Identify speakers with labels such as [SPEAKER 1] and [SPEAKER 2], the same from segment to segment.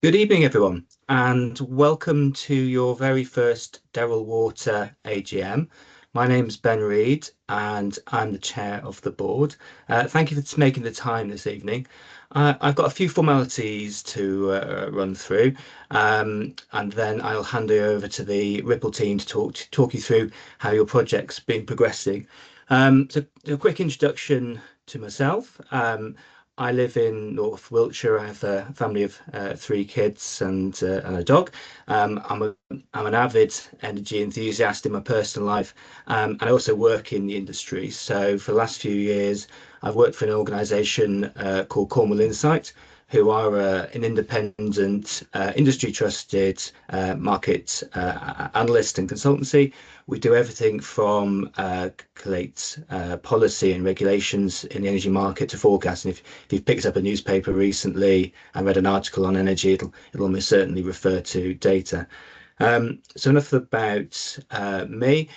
[SPEAKER 1] Good evening, everyone, and welcome to your very first Derril Water AGM. My name's Ben Reed, and I'm the chair of the board. Thank you for making the time this evening. I've got a few formalities to run through, and then I'll hand it over to the Ripple team to talk you through how your project's been progressing. So a quick introduction to myself. I live in North Wiltshire. I have a family of three kids and a dog. I'm an avid energy enthusiast in my personal life, and I also work in the industry. So for the last few years, I've worked for an organisation called Cornwall Insight, who are an independent, industry trusted market analyst and consultancy. We do everything from collate policy and regulations in the energy market to forecast. And if you've picked up a newspaper recently and read an article on energy, it'll almost certainly refer to data. So enough about me.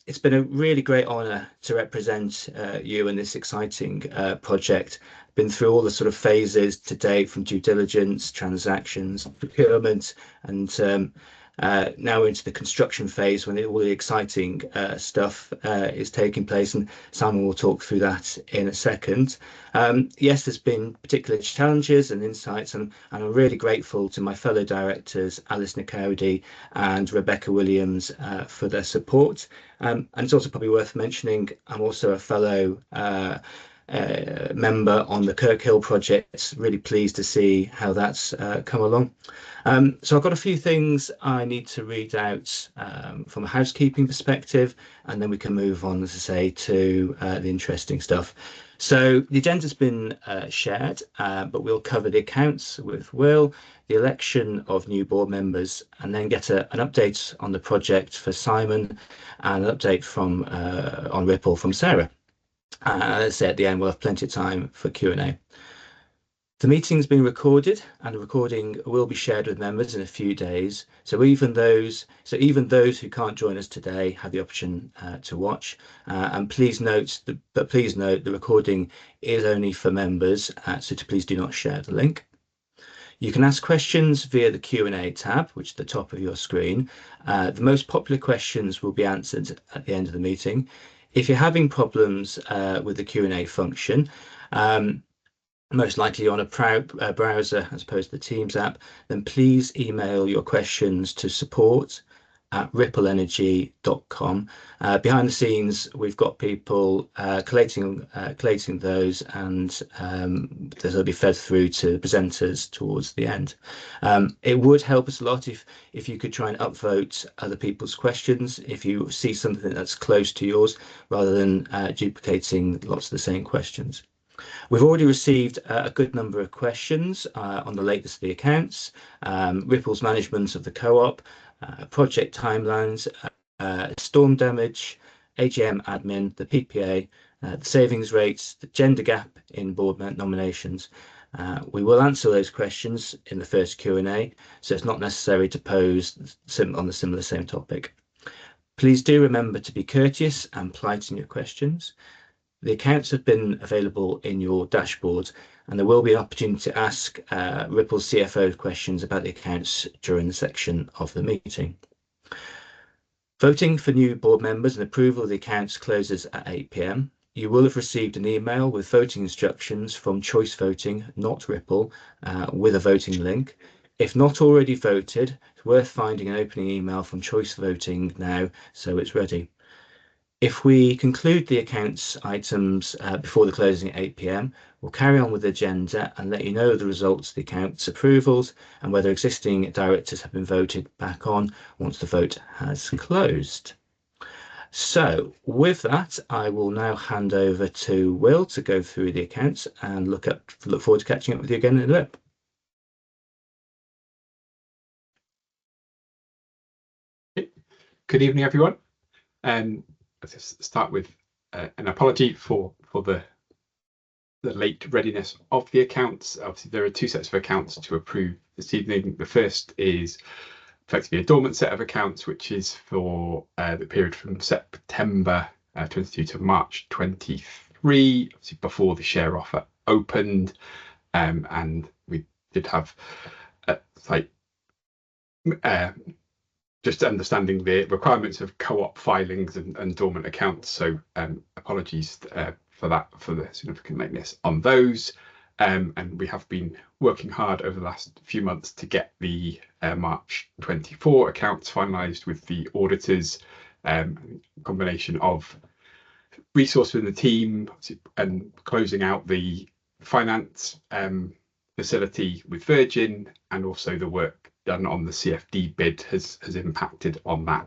[SPEAKER 1] It's been a really great honour to represent you in this exciting project. Been through all the sort of phases to date, from due diligence, transactions, procurement, and now we're into the construction phase when all the exciting stuff is taking place, and Simon will talk through that in a second. Yes, there's been particular challenges and insights, and I'm really grateful to my fellow directors, Alice Nicowdy and Rebecca Williams, for their support. And it's also probably worth mentioning, I'm also a fellow member on the Kirkhill project. Really pleased to see how that's come along. So I've got a few things I need to read out from a housekeeping perspective, and then we can move on, as I say, to the interesting stuff. So the agenda's been shared, but we'll cover the accounts with Will, the election of new board members, and then get an update on the project for Simon, and an update from on Ripple from Sarah. And as I say, at the end, we'll have plenty of time for Q&A. The meeting's been recorded, and the recording will be shared with members in a few days. So even those who can't join us today have the option to watch. And please note the recording is only for members, so please do not share the link. You can ask questions via the Q&A tab, which is at the top of your screen. The most popular questions will be answered at the end of the meeting. If you're having problems with the Q&A function, most likely on a browser as opposed to the Teams app, then please email your questions to support@rippleenergy.com. Behind the scenes, we've got people collating those, and they'll be fed through to the presenters towards the end. It would help us a lot if you could try and upvote other people's questions if you see something that's close to yours, rather than duplicating lots of the same questions. We've already received a good number of questions on the latest of the accounts, Ripple's management of the co-op, project timelines, storm damage, AGM admin, the PPA, the savings rates, the gender gap in board nominations. We will answer those questions in the first Q&A, so it's not necessary to pose on the same topic. Please do remember to be courteous and polite in your questions. The accounts have been available in your dashboard, and there will be an opportunity to ask Ripple's CFO questions about the accounts during the section of the meeting. Voting for new board members and approval of the accounts closes at 8 p.m. You will have received an email with voting instructions from Choice Voting, not Ripple, with a voting link. If not already voted, it's worth finding an opening email from Choice Voting now so it's ready. If we conclude the accounts items before the closing at 8 p.m, we'll carry on with the agenda and let you know the results of the accounts approvals and whether existing directors have been voted back on once the vote has closed. So with that, I will now hand over to Will to go through the accounts and look forward to catching up with you again in a bit.
[SPEAKER 2] Good evening, everyone. Let's just start with an apology for the late readiness of the accounts. Obviously, there are two sets of accounts to approve this evening. The first is effectively a dormant set of accounts, which is for the period from September 22 to March 23, obviously before the share offer opened, and we did have like just understanding the requirements of co-op filings and dormant accounts. So apologies for that, for the significant lateness on those. And we have been working hard over the last few months to get the March 24 accounts finalised with the auditors. Combination of resource within the team and closing out the finance facility with Virgin, and also the work done on the CFD bid has impacted on that.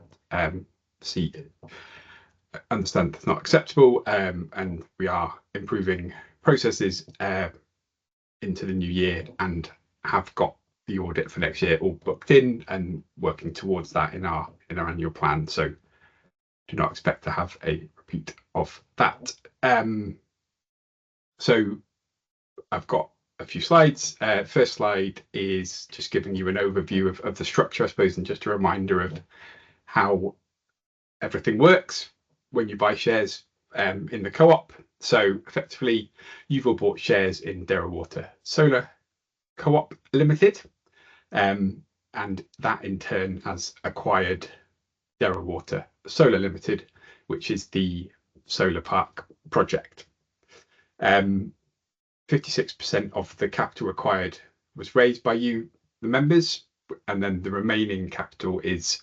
[SPEAKER 2] Understand it's not acceptable, and we are improving processes into the new year, and have got the audit for next year all booked in and working towards that in our annual plan. So do not expect to have a repeat of that. So I've got a few slides. First slide is just giving you an overview of the structure, I suppose, and just a reminder of how everything works when you buy shares in the co-op. So effectively, you've all bought shares in Derril Water Solar Co-op Limited, and that in turn has acquired Derril Water Solar Limited, which is the solar park project. 56% of the capital required was raised by you, the members, and then the remaining capital is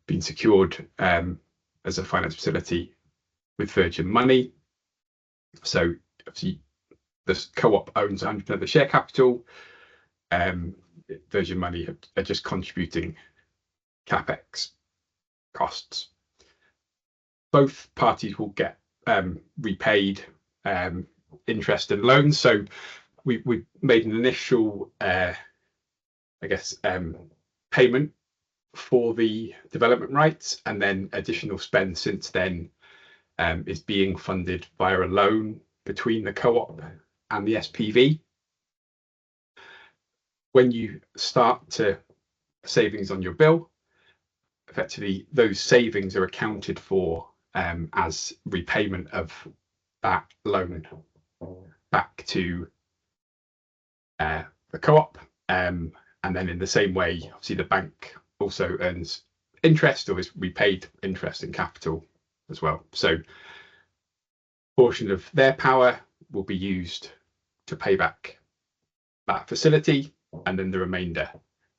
[SPEAKER 2] being secured as a finance facility with Virgin Money. So obviously the co-op owns 100% of the share capital. Virgin Money are just contributing CapEx costs. Both parties will get repaid interest and loans. So we made an initial, payment for the development rights, and then additional spend since then is being funded via a loan between the co-op and the SPV. When you start to savings on your bill, effectively those savings are accounted for as repayment of that loan back to the co-op, and then in the same way, obviously the bank also earns interest, or is repaid interest and capital as well. So a portion of their power will be used to pay back that facility, and then the remainder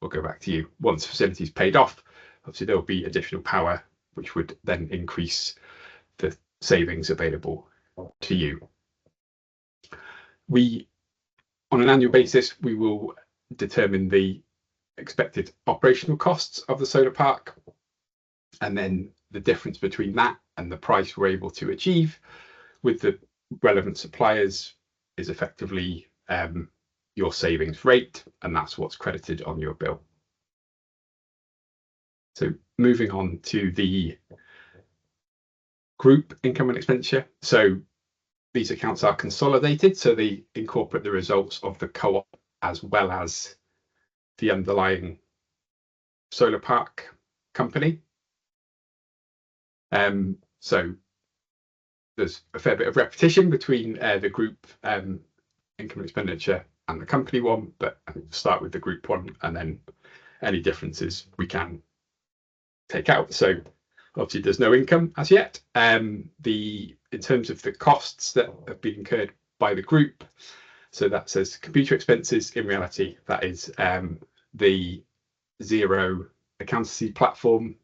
[SPEAKER 2] will go back to you. Once the facility is paid off, obviously there will be additional power, which would then increase the savings available to you. On an annual basis, we will determine the expected operational costs of the solar park, and then the difference between that and the price we're able to achieve with the relevant suppliers is effectively your savings rate, and that's what's credited on your bill. So moving on to the group income and expenditure. So these accounts are consolidated, so they incorporate the results of the co-op as well as the underlying solar park company. So there's a fair bit of repetition between the group income and expenditure and the company one, but I think we'll start with the group one, and then any differences we can take out. So obviously there's no income as yet. In terms of the costs that have been incurred by the group, so that says computer expenses. In reality, that is the Xero accountancy platform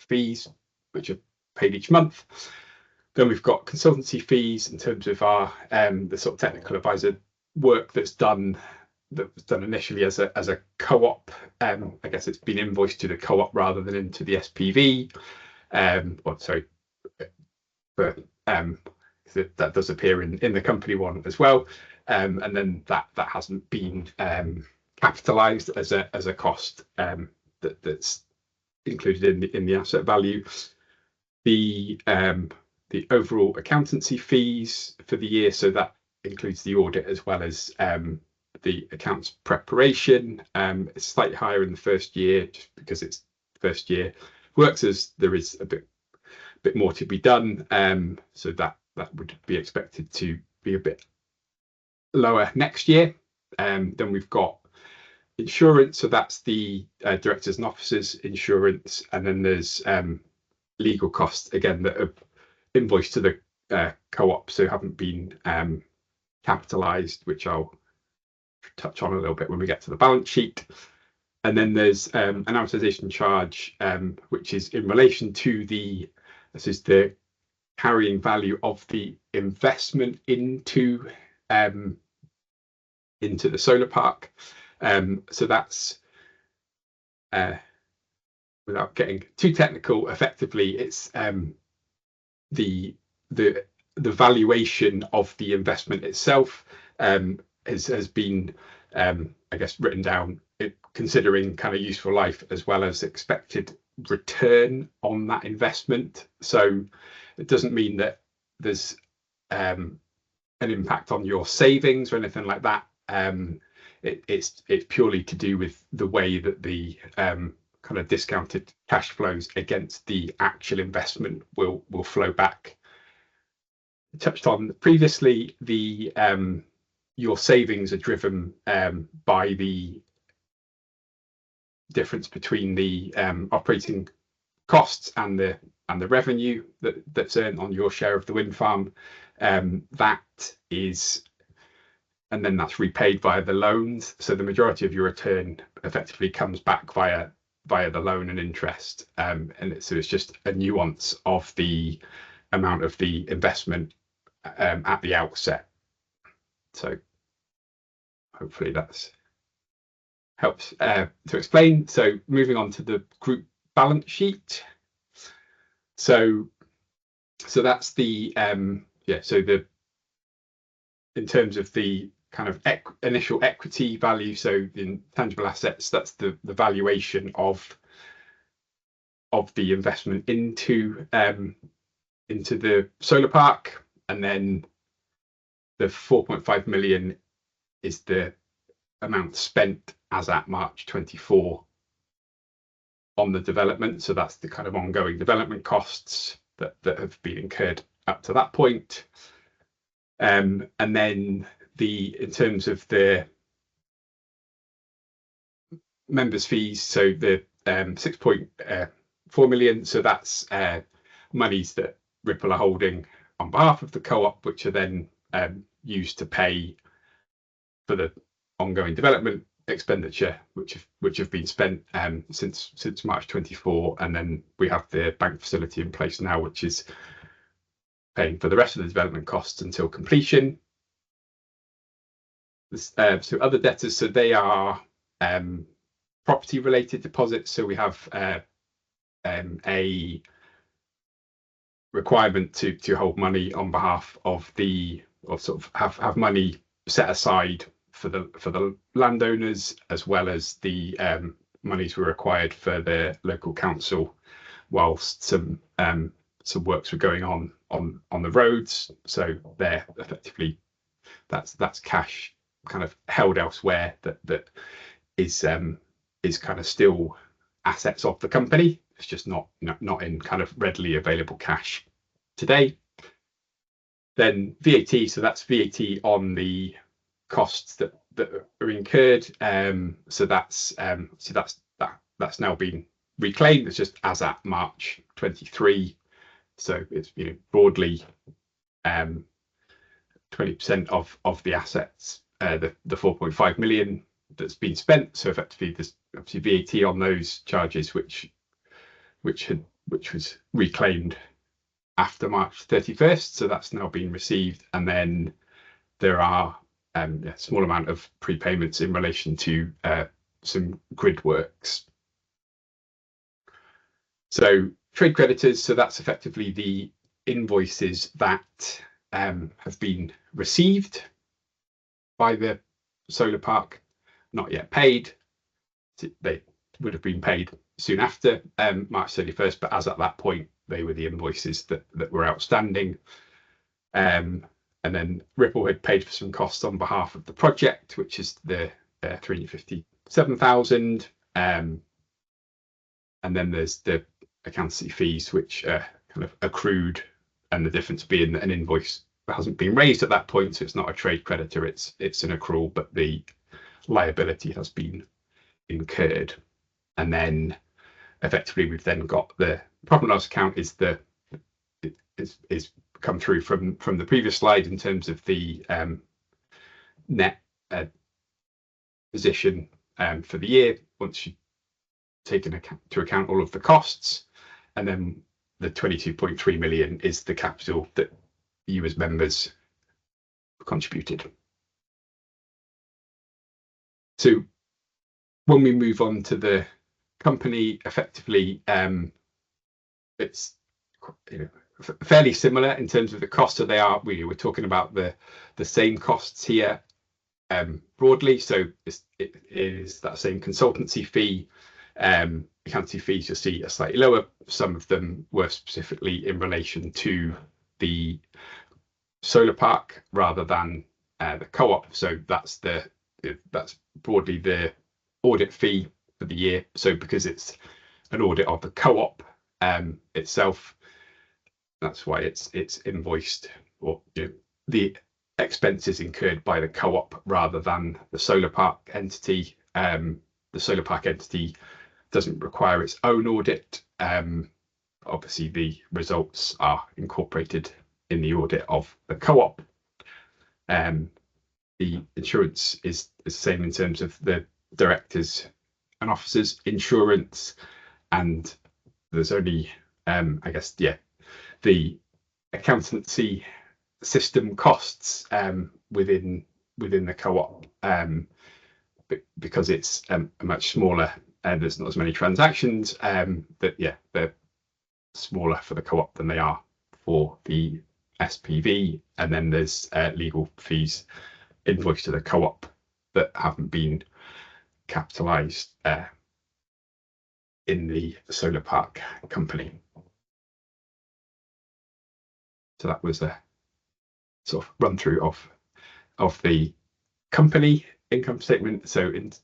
[SPEAKER 2] fees, which are paid each month. Then we've got consultancy fees in terms of our the sort of technical advisor work that was done initially as a co-op. I guess it's been invoiced to the co-op rather than into the SPV. But that does appear in the company one as well, and then that hasn't been capitalized as a cost that's included in the asset value. The overall accountancy fees for the year, so that includes the audit as well as the accounts preparation. It's slightly higher in the first year just because it's first year works, as there is a bit more to be done, so that would be expected to be a bit lower next year. Then we've got insurance, so that's the directors and officers insurance, and then there's legal costs again that are invoiced to the co-op, so haven't been capitalized, which I'll touch on a little bit when we get to the balance sheet. And then there's an amortization charge, which is in relation to the carrying value of the investment into the solar park. So that's, without getting too technical, effectively it's the valuation of the investment itself has been, I guess, written down considering kind of useful life as well as expected return on that investment. So it doesn't mean that there's an impact on your savings or anything like that. It's purely to do with the way that the kind of discounted cash flows against the actual investment will flow back. I touched on previously, the your savings are driven by the difference between the operating costs and the revenue that's earned on your share of the wind farm. That is, and then that's repaid via the loans. So the majority of your return effectively comes back via the loan and interest. And so it's just a nuance of the amount of the investment at the outset. So hopefully that's helps to explain. So moving on to the group balance sheet. So that's the so the, in terms of the kind of initial equity value, so in tangible assets, that's the valuation of the investment into the solar park, and then the 4.5 million is the amount spent as at March 24 on the development. So that's the kind of ongoing development costs that have been incurred up to that point. And then in terms of the members' fees, so the 6.4 million, so that's monies that Ripple are holding on behalf of the co-op, which are then used to pay for the ongoing development expenditure, which have been spent since March 24, and then we have the bank facility in place now, which is paying for the rest of the development costs until completion. So other debtors, so they are property related deposits. So we have a requirement to hold money on behalf of sort of have money set aside for the landowners, as well as the monies were required for the local council whilst some works were going on the roads. So they're effectively, that's cash kind of held elsewhere that is kind of still assets of the company. It's just not in kind of readily available cash today. Then VAT, so that's VAT on the costs that are incurred. So that's now been reclaimed. It's just as at March 23. So it's broadly 20% of the assets, the 4.5 million that's been spent. So effectively, there's obviously VAT on those charges, which was reclaimed after March 31st. So that's now been received, and then there are a small amount of prepayments in relation to some grid works. So trade creditors, so that's effectively the invoices that have been received by the solar park, not yet paid. They would have been paid soon after March 31st, but as at that point, they were the invoices that were outstanding. And then Ripple had paid for some costs on behalf of the project, which is the 357,000. And then there's the accountancy fees, which are kind of accrued, and the difference being that an invoice hasn't been raised at that point, so it's not a trade creditor, it's an accrual, but the liability has been incurred. And then effectively we've then got the profit and loss account is come through from the previous slide in terms of the net position for the year, once you've taken into account all of the costs. And then the 22.3 million is the capital that you as members contributed. So when we move on to the company, effectively it's fairly similar in terms of the cost. So we're talking about the same costs here broadly. So it is that same consultancy fee. Accountancy fees, you'll see, are slightly lower. Some of them were specifically in relation to the solar park rather than the co-op. So that's broadly the audit fee for the year. So because it's an audit of the co-op itself, that's why it's invoiced, or the expenses incurred by the co-op rather than the solar park entity. The solar park entity doesn't require its own audit. Obviously, the results are incorporated in the audit of the co-op. The insurance is the same in terms of the directors and officers insurance, and there's only, I guess, the accountancy system costs within the co-op, because it's a much smaller, there's not as many transactions, they're smaller for the co-op than they are for the SPV. And then there's legal fees invoiced to the co-op that haven't been capitalized in the solar park company. So that was a sort of run through of the company income statement. So it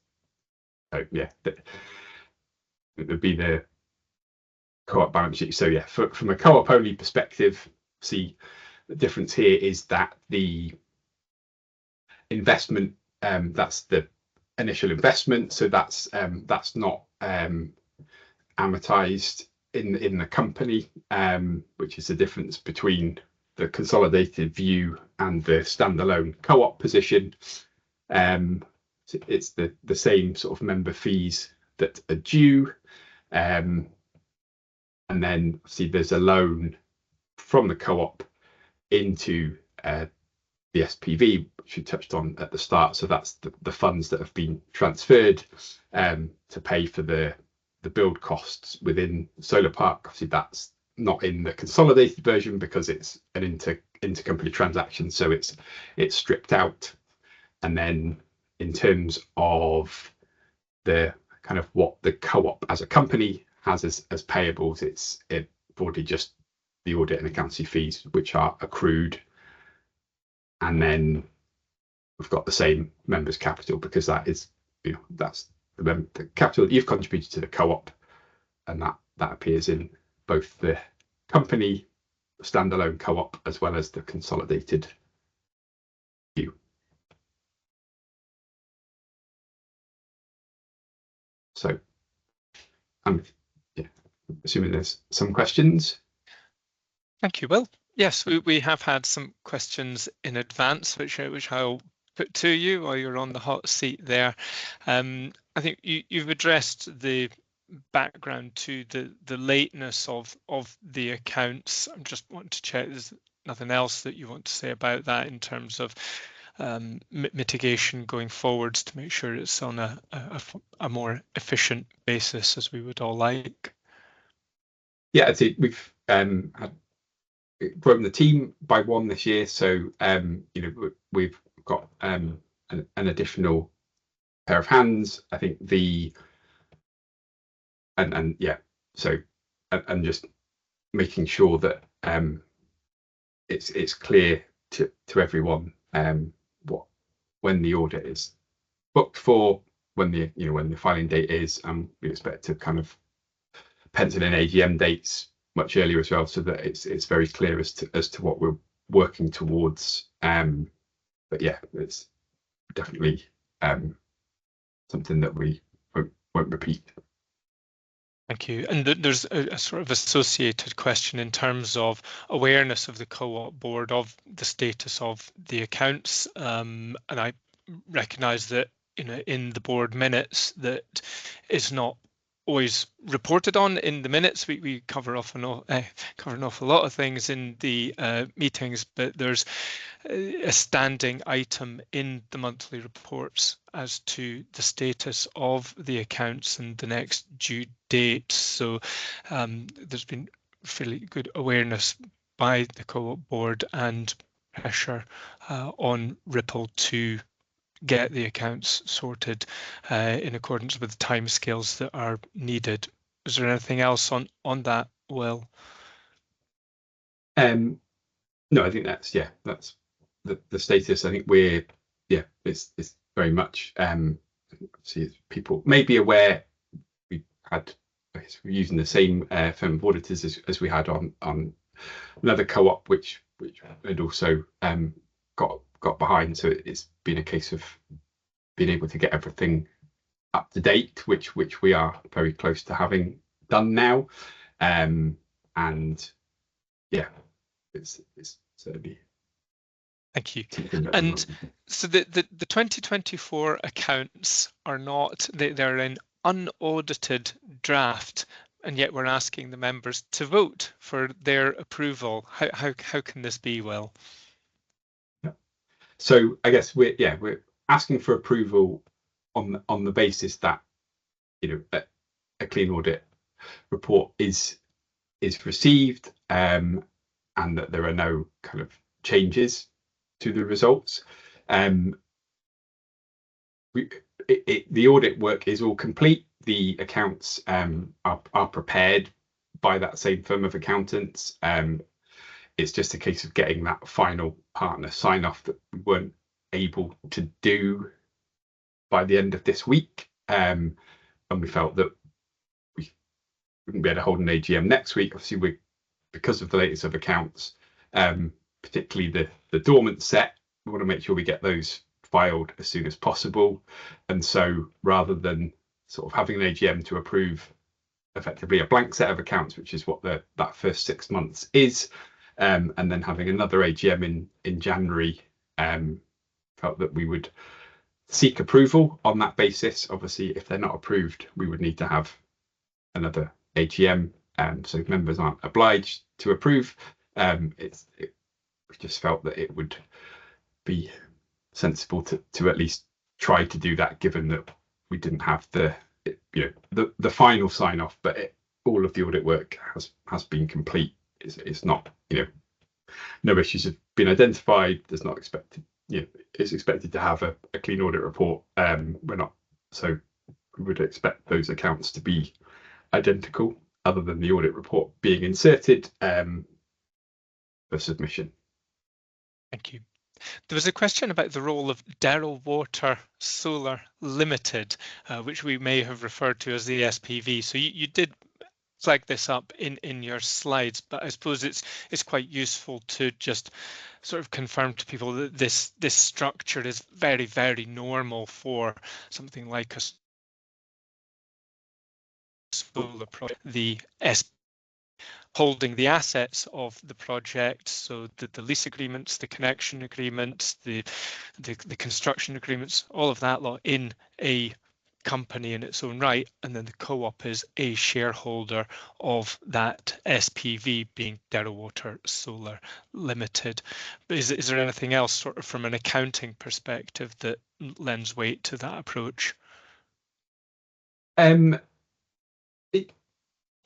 [SPEAKER 2] would be the co-op balance sheet. So from a co-op only perspective, see the difference here is that the investment, that's the initial investment, so that's not amortized in the company, which is the difference between the consolidated view and the standalone co-op position. It's the same sort of member fees that are due, and then see there's a loan from the co-op into the SPV, which we touched on at the start. So that's the funds that have been transferred to pay for the build costs within solar park. Obviously that's not in the consolidated version because it's an intercompany transaction, so it's stripped out. And then in terms of the kind of what the co-op as a company has as payables, it's broadly just the audit and accountancy fees which are accrued. And then we've got the same members' capital, because that is, that's the capital that you've contributed to the co-op, and that appears in both the company standalone co-op as well as the consolidated view. So I'm assuming there's some questions.
[SPEAKER 3] Thank you, Will. Yes, we have had some questions in advance, which I'll put to you while you're on the hot seat there. I think you've addressed the background to the lateness of the accounts. I'm just wanting to check there's nothing else that you want to say about that in terms of mitigation going forwards to make sure it's on a more efficient basis, as we would all like.
[SPEAKER 2] Yeah, I'd say we've had grown the team by one this year, so we've got an additional pair of hands. I think and just making sure that it's clear to everyone when the audit is booked for, when the filing date is, and we expect to kind of pencil in AGM dates much earlier as well, so that it's very clear as to what we're working towards. But yeah, it's definitely something that we won't won't repeat.
[SPEAKER 3] Thank you. And there's a sort of associated question in terms of awareness of the co-op board of the status of the accounts. And I recognise that in the board minutes that is not always reported on in the minutes. We cover cover an awful lot of things in the meetings, but there's a standing item in the monthly reports as to the status of the accounts and the next due date. So there's been fairly good awareness by the co-op board and pressure on Ripple to get the accounts sorted in accordance with the timescales that are needed. Is there anything else on that, Will?
[SPEAKER 2] No, I think that's the status. I think it's very much see people may be aware we had, I guess we're using the same firm of auditors as we had on another co-op which had also got behind, so it's been a case of being able to get everything up to date, which we are very close to having done now. And yeah, it's certainly.
[SPEAKER 3] Thank you. And so the 2024 accounts are not, they're an unaudited draft, and yet we're asking the members to vote for their approval. How can this be, Will?
[SPEAKER 2] So I guess we're asking for approval on the basis that a clean audit report is received, and that there are no kind of changes to the results. The audit work is all complete. The accounts are prepared by that same firm of accountants. It's just a case of getting that final partner sign off that we weren't able to do by the end of this week. And we felt that we wouldn't be able to hold an AGM next week. Obviously, because of the latest of accounts, particularly the dormant set, we want to make sure we get those filed as soon as possible. And so rather than sort of having an AGM to approve effectively a blank set of accounts, which is what that first 6 months is, and then having another AGM in January, felt that we would seek approval on that basis. Obviously, if they're not approved, we would need to have another AGM. So members aren't obliged to approve. We just felt that it would be sensible to at least try to do that, given that we didn't have the final sign off, but all of the audit work has been complete. It's not, no issues have been identified. There's not expected, it's expected to have a clean audit report. We're not, so we would expect those accounts to be identical, other than the audit report being inserted for submission.
[SPEAKER 3] Thank you. There was a question about the role of Derril Water Solar Limited, which we may have referred to as the SPV. So you did flag this up in your slides, but I suppose it's quite useful to just sort of confirm to people that this structure is very, very normal for something like a solar project. The SPV holding the assets of the project, so the lease agreements, the connection agreements, the construction agreements, all of that lot in a company in its own right, and then the co-op is a shareholder of that SPV, being Derril Water Solar Limited. But is there anything else sort of from an accounting perspective that lends weight to that approach?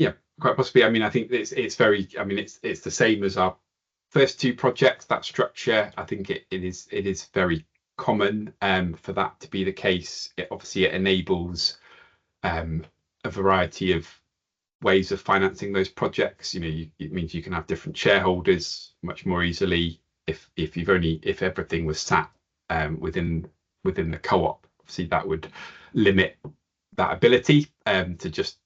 [SPEAKER 2] Yeah, quite possibly. I mean, I think it's very. I mean, it's the same as our first two projects. That structure, I think it is very common for that to be the case. Obviously it enables a variety of ways of financing those projects. It means you can have different shareholders much more easily if everything was sat within the co-op. Obviously that would limit that ability to just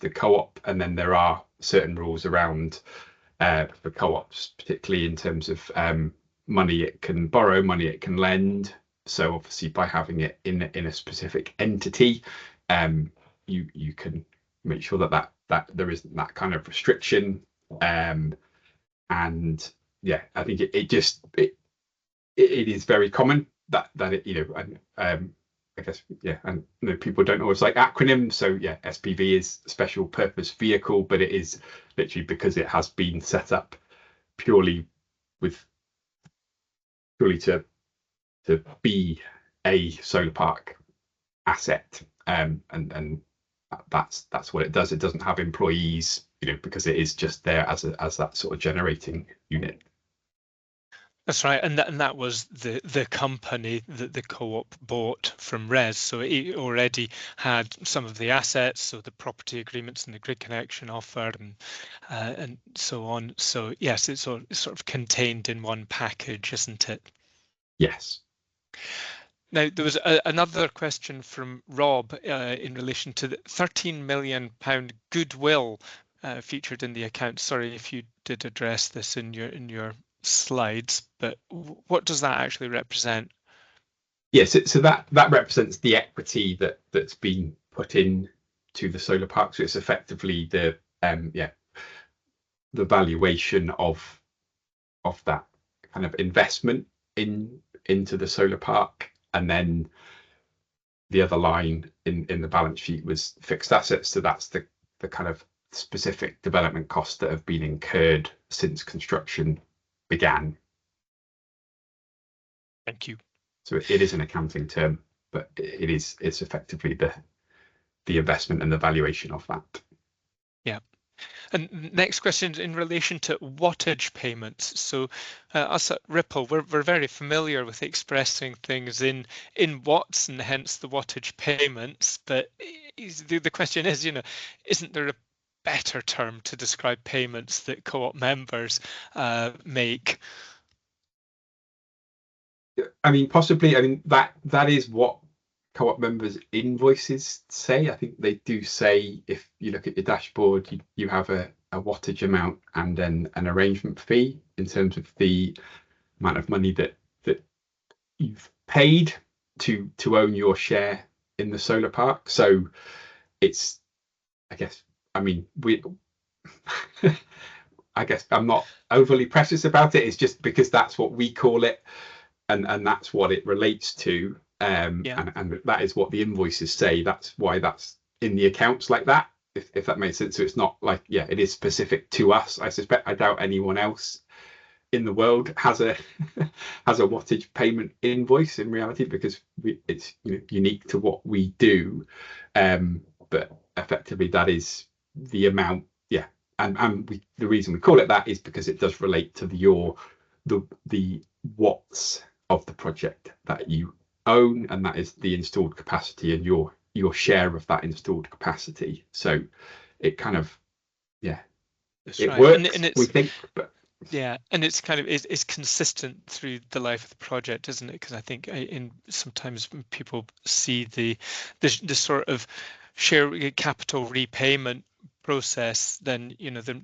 [SPEAKER 2] the co-op, and then there are certain rules around for co-ops, particularly in terms of money it can borrow, money it can lend. So obviously by having it in a specific entity, you can make sure that there isn't that kind of restriction. And yeah, I think it is very common that it, and I guess, yeah, and people don't always like acronyms, so yeah, SPV is special purpose vehicle, but it is literally because it has been set up purely to be a solar park asset, and that's what it does. It doesn't have employees, because it is just there as that sort of generating unit.
[SPEAKER 3] That's right, and that was the company that the co-op bought from RES. So it already had some of the assets, so the property agreements and the grid connection offer, and so on. So yes, it's sort of contained in one package, isn't it?
[SPEAKER 2] Yes.
[SPEAKER 3] Now, there was another question from Rob in relation to the £13 million goodwill featured in the account. Sorry if you did address this in your slides, but what does that actually represent?
[SPEAKER 2] Yes, so that represents the equity that's been put in to the solar park. So it's effectively the valuation of that kind of investment into the solar park, and then the other line in the balance sheet was fixed assets. So that's the kind of specific development costs that have been incurred since construction began.
[SPEAKER 3] Thank you.
[SPEAKER 2] So it is an accounting term, but it's effectively the investment and the valuation of that. Yeah.
[SPEAKER 3] And next question in relation to wattage payments. So us at Ripple, we're very familiar with expressing things in watts, and hence the wattage payments. But the question is, isn't there a better term to describe payments that co-op members make?
[SPEAKER 2] I mean, possibly. I mean, that is what co-op members' invoices say. I think they do say, if you look at your dashboard, you have a wattage amount and then an arrangement fee in terms of the amount of money that you've paid to own your share in the solar park. So it's, I guess, I mean, I guess I'm not overly precious about it. It's just because that's what we call it, and that's what it relates to. And that is what the invoices say. That's why that's in the accounts like that, if that makes sense. So it's not like, it is specific to us. I doubt anyone else in the world has a wattage payment invoice in reality, because it's unique to what we do. But effectively, that is the amount. And the reason we call it that is because it does relate to the watts of the project that you own, and that is the installed capacity and your share of that installed capacity. So it kind of it works, and we think, but
[SPEAKER 3] and it's kind of is consistent through the life of the project, isn't it? Because I think sometimes people see the sort of share capital repayment process, then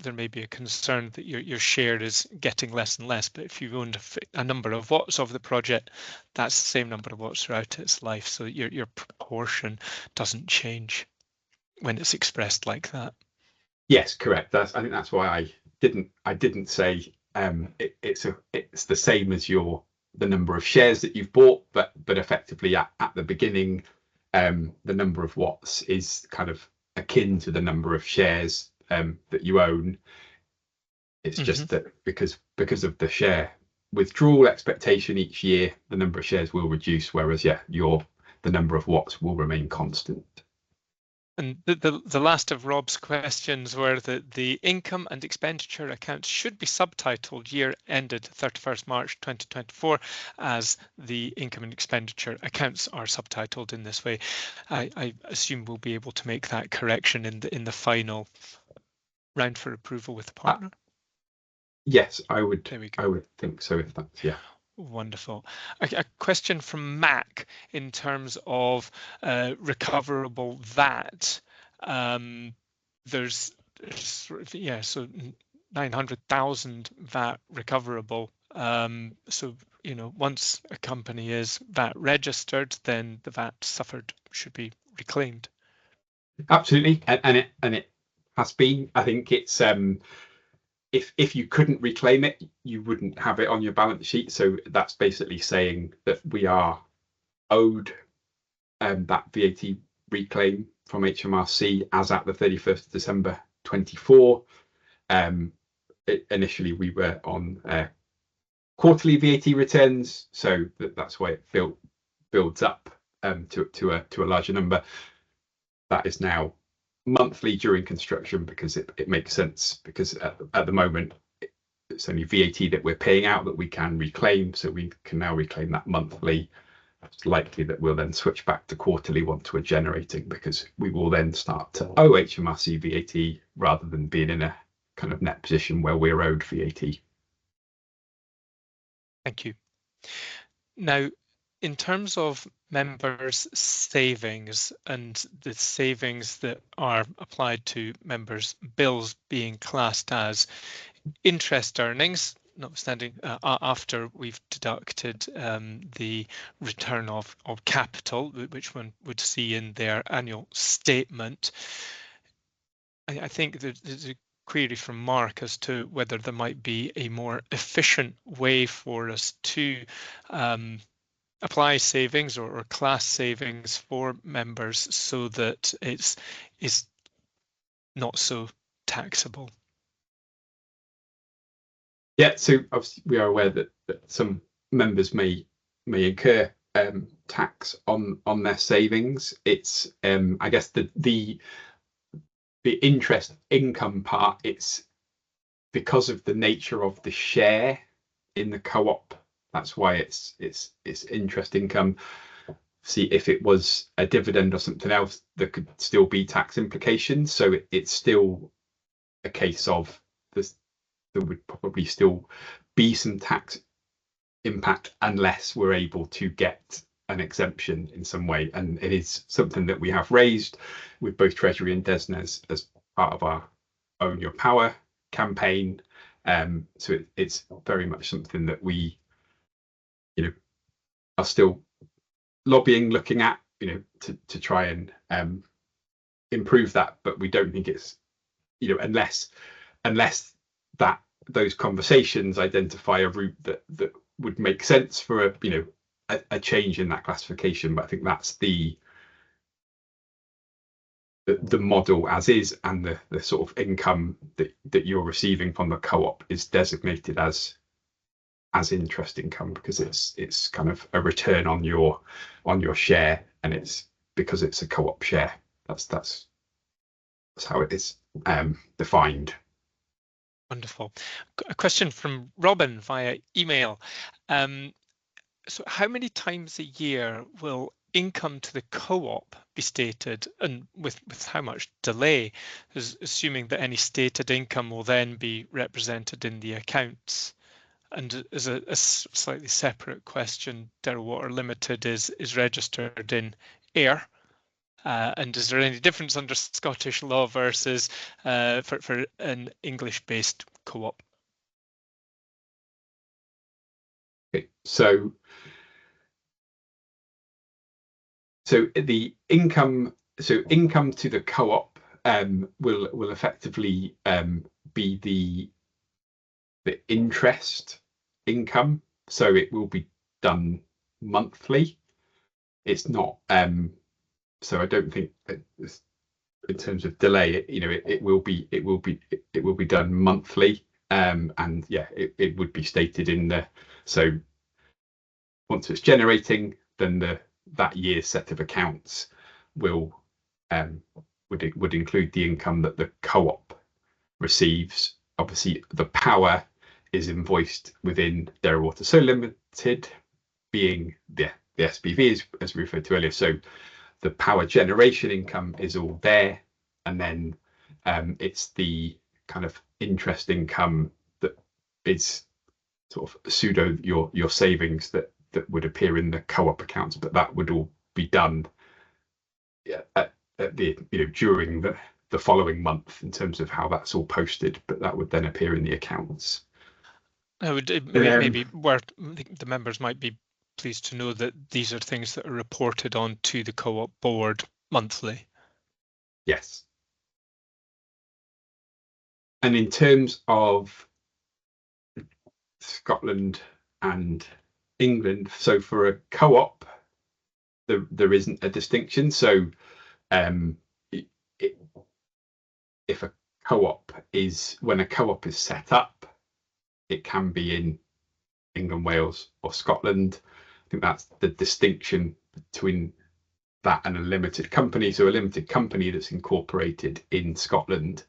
[SPEAKER 3] there may be a concern that your share is getting less and less. But if you owned a number of watts of the project, that's the same number of watts throughout its life, so your proportion doesn't change when it's expressed like that.
[SPEAKER 2] Yes, correct. I think that's why I didn't say it's the same as the number of shares that you've bought, but effectively at the beginning, the number of watts is kind of akin to the number of shares that you own. It's just that because of the share withdrawal expectation each year, the number of shares will reduce, whereas the number of watts will remain constant.
[SPEAKER 3] And the last of Rob's questions were that the income and expenditure accounts should be subtitled year ended 31st March 2024, as the income and expenditure accounts are subtitled in this way. I assume we'll be able to make that correction in the final round for approval with the partner.
[SPEAKER 2] Yes, I would. There we go. I would think so. If that's
[SPEAKER 3] Wonderful. A question from Mac in terms of recoverable VAT. There's so 900,000 VAT recoverable. So once a company is VAT registered, then the VAT suffered should be reclaimed.
[SPEAKER 2] Absolutely, and it has been. I think it's if you couldn't reclaim it, you wouldn't have it on your balance sheet. So that's basically saying that we are owed that VAT reclaim from HMRC as at the 31st of December 24. Initially, we were on quarterly VAT returns, so that's why it builds up to a larger number. That is now monthly during construction because it makes sense, because at the moment it's only VAT that we're paying out that we can reclaim, so we can now reclaim that monthly. It's likely that we'll then switch back to quarterly once we're generating, because we will then start to owe HMRC VAT rather than being in a kind of net position where we're owed VAT.
[SPEAKER 3] Thank you. Now, in terms of members' savings and the savings that are applied to members' bills being classed as interest earnings, notwithstanding after we've deducted the return of capital, which one would see in their annual statement, I think there's a query from Mark as to whether there might be a more efficient way for us to apply savings or class savings for members so that it's not so taxable.
[SPEAKER 2] Yeah, so obviously we are aware that some members may incur tax on their savings. It's I guess the interest income part, it's because of the nature of the share in the co-op. That's why it's interest income. See, if it was a dividend or something else, there could still be tax implications. So it's still a case of this. There would probably still be some tax impact unless we're able to get an exemption in some way. And it is something that we have raised with both Treasury and DESNZ as part of our Own Your Power campaign. So it's very much something that we, are still lobbying, looking at, to try and improve that. But we don't think it's, unless those conversations identify a route that would make sense for a change in that classification. But I think that's the model as is, and the sort of income that you're receiving from the co-op is designated as interest income, because it's kind of a return on your share, and it's because it's a co-op share. That's how it is defined.
[SPEAKER 3] Wonderful. A question from Robin via email. So how many times a year will income to the co-op be stated, and with how much delay, assuming that any stated income will then be represented in the accounts? And as a slightly separate question, Derril Water Limited is registered in Ayr. And is there any difference under Scottish law versus for an English-based co-op?
[SPEAKER 2] Okay, so the income to the co-op will effectively be the interest income. So it will be done monthly. It's not so I don't think in terms of delay, it will be done monthly. And yeah, it would be stated in the, so once it's generating, then that year's set of accounts would include the income that the co-op receives. Obviously, the power is invoiced within Derril Water So Limited, being the SPV, as we referred to earlier. So the power generation income is all there, and then it's the kind of interest income that is sort of pseudo your savings that would appear in the co-op accounts, but that would all be done at the during the following month in terms of how that's all posted, but that would then appear in the accounts.
[SPEAKER 3] Maybe where the members might be pleased to know that these are things that are reported on to the co-op board monthly.
[SPEAKER 2] Yes. And in terms of Scotland and England, so for a co-op, there isn't a distinction. So if a co-op is, when a co-op is set up, it can be in England, Wales, or Scotland. I think that's the distinction between that and a limited company. So a limited company that's incorporated in Scotland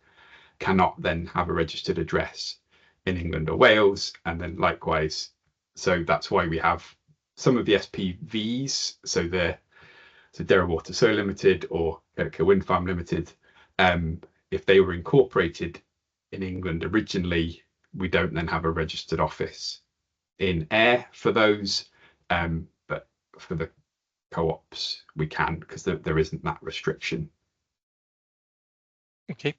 [SPEAKER 2] cannot then have a registered address in England or Wales, and then likewise. So that's why we have some of the SPVs. So Derril Water Solar Limited or Merrick Wind Farm Limited. If they were incorporated in England originally, we don't then have a registered office in Ayr for those, but for the co-ops we can, because there isn't that restriction.
[SPEAKER 3] Okay.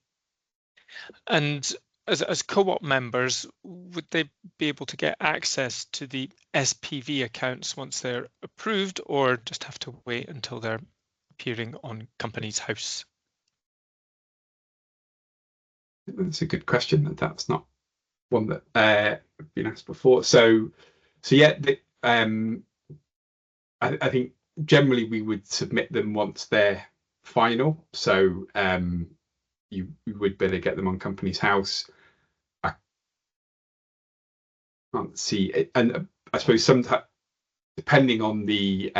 [SPEAKER 3] And as co-op members, would they be able to get access to the SPV accounts once they're approved, or just have to wait until they're appearing on Companies House?
[SPEAKER 2] That's a good question. That's not one that been asked before. So yeah, I think generally we would submit them once they're final. So you would better get them on Companies House. I can't see it, and I suppose sometimes, depending on the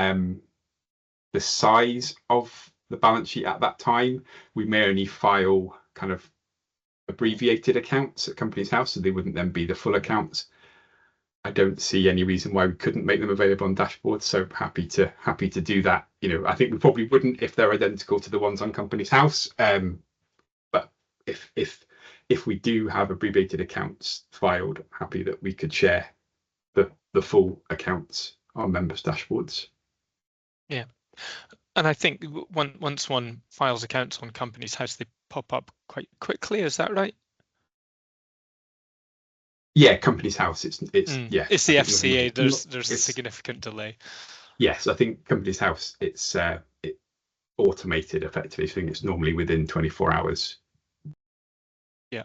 [SPEAKER 2] size of the balance sheet at that time, we may only file kind of abbreviated accounts at Companies House, so they wouldn't then be the full accounts. I don't see any reason why we couldn't make them available on dashboards, so happy to do that. I think we probably wouldn't if they're identical to the ones on Companies House, but if we do have abbreviated accounts filed, happy that we could share the full accounts on members' dashboards.
[SPEAKER 3] Yeah, and I think once one files accounts on Companies House, they pop up quite quickly. Is that right?
[SPEAKER 2] Yeah, Companies House. It's yeah.
[SPEAKER 3] It's the FCA. There's a significant delay.
[SPEAKER 2] Yes, I think Companies House. It's automated effectively. I think it's normally within 24 hours.
[SPEAKER 3] Yeah,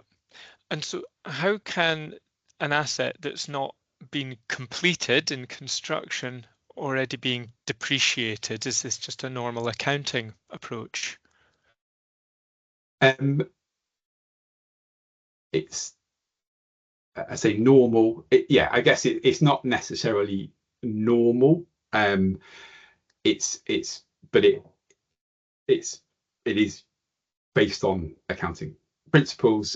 [SPEAKER 3] and so how can an asset that's not been completed in construction already being depreciated? Is this just a normal accounting approach?
[SPEAKER 2] It's, I say normal. Yeah, I guess it's not necessarily normal. It is based on accounting principles.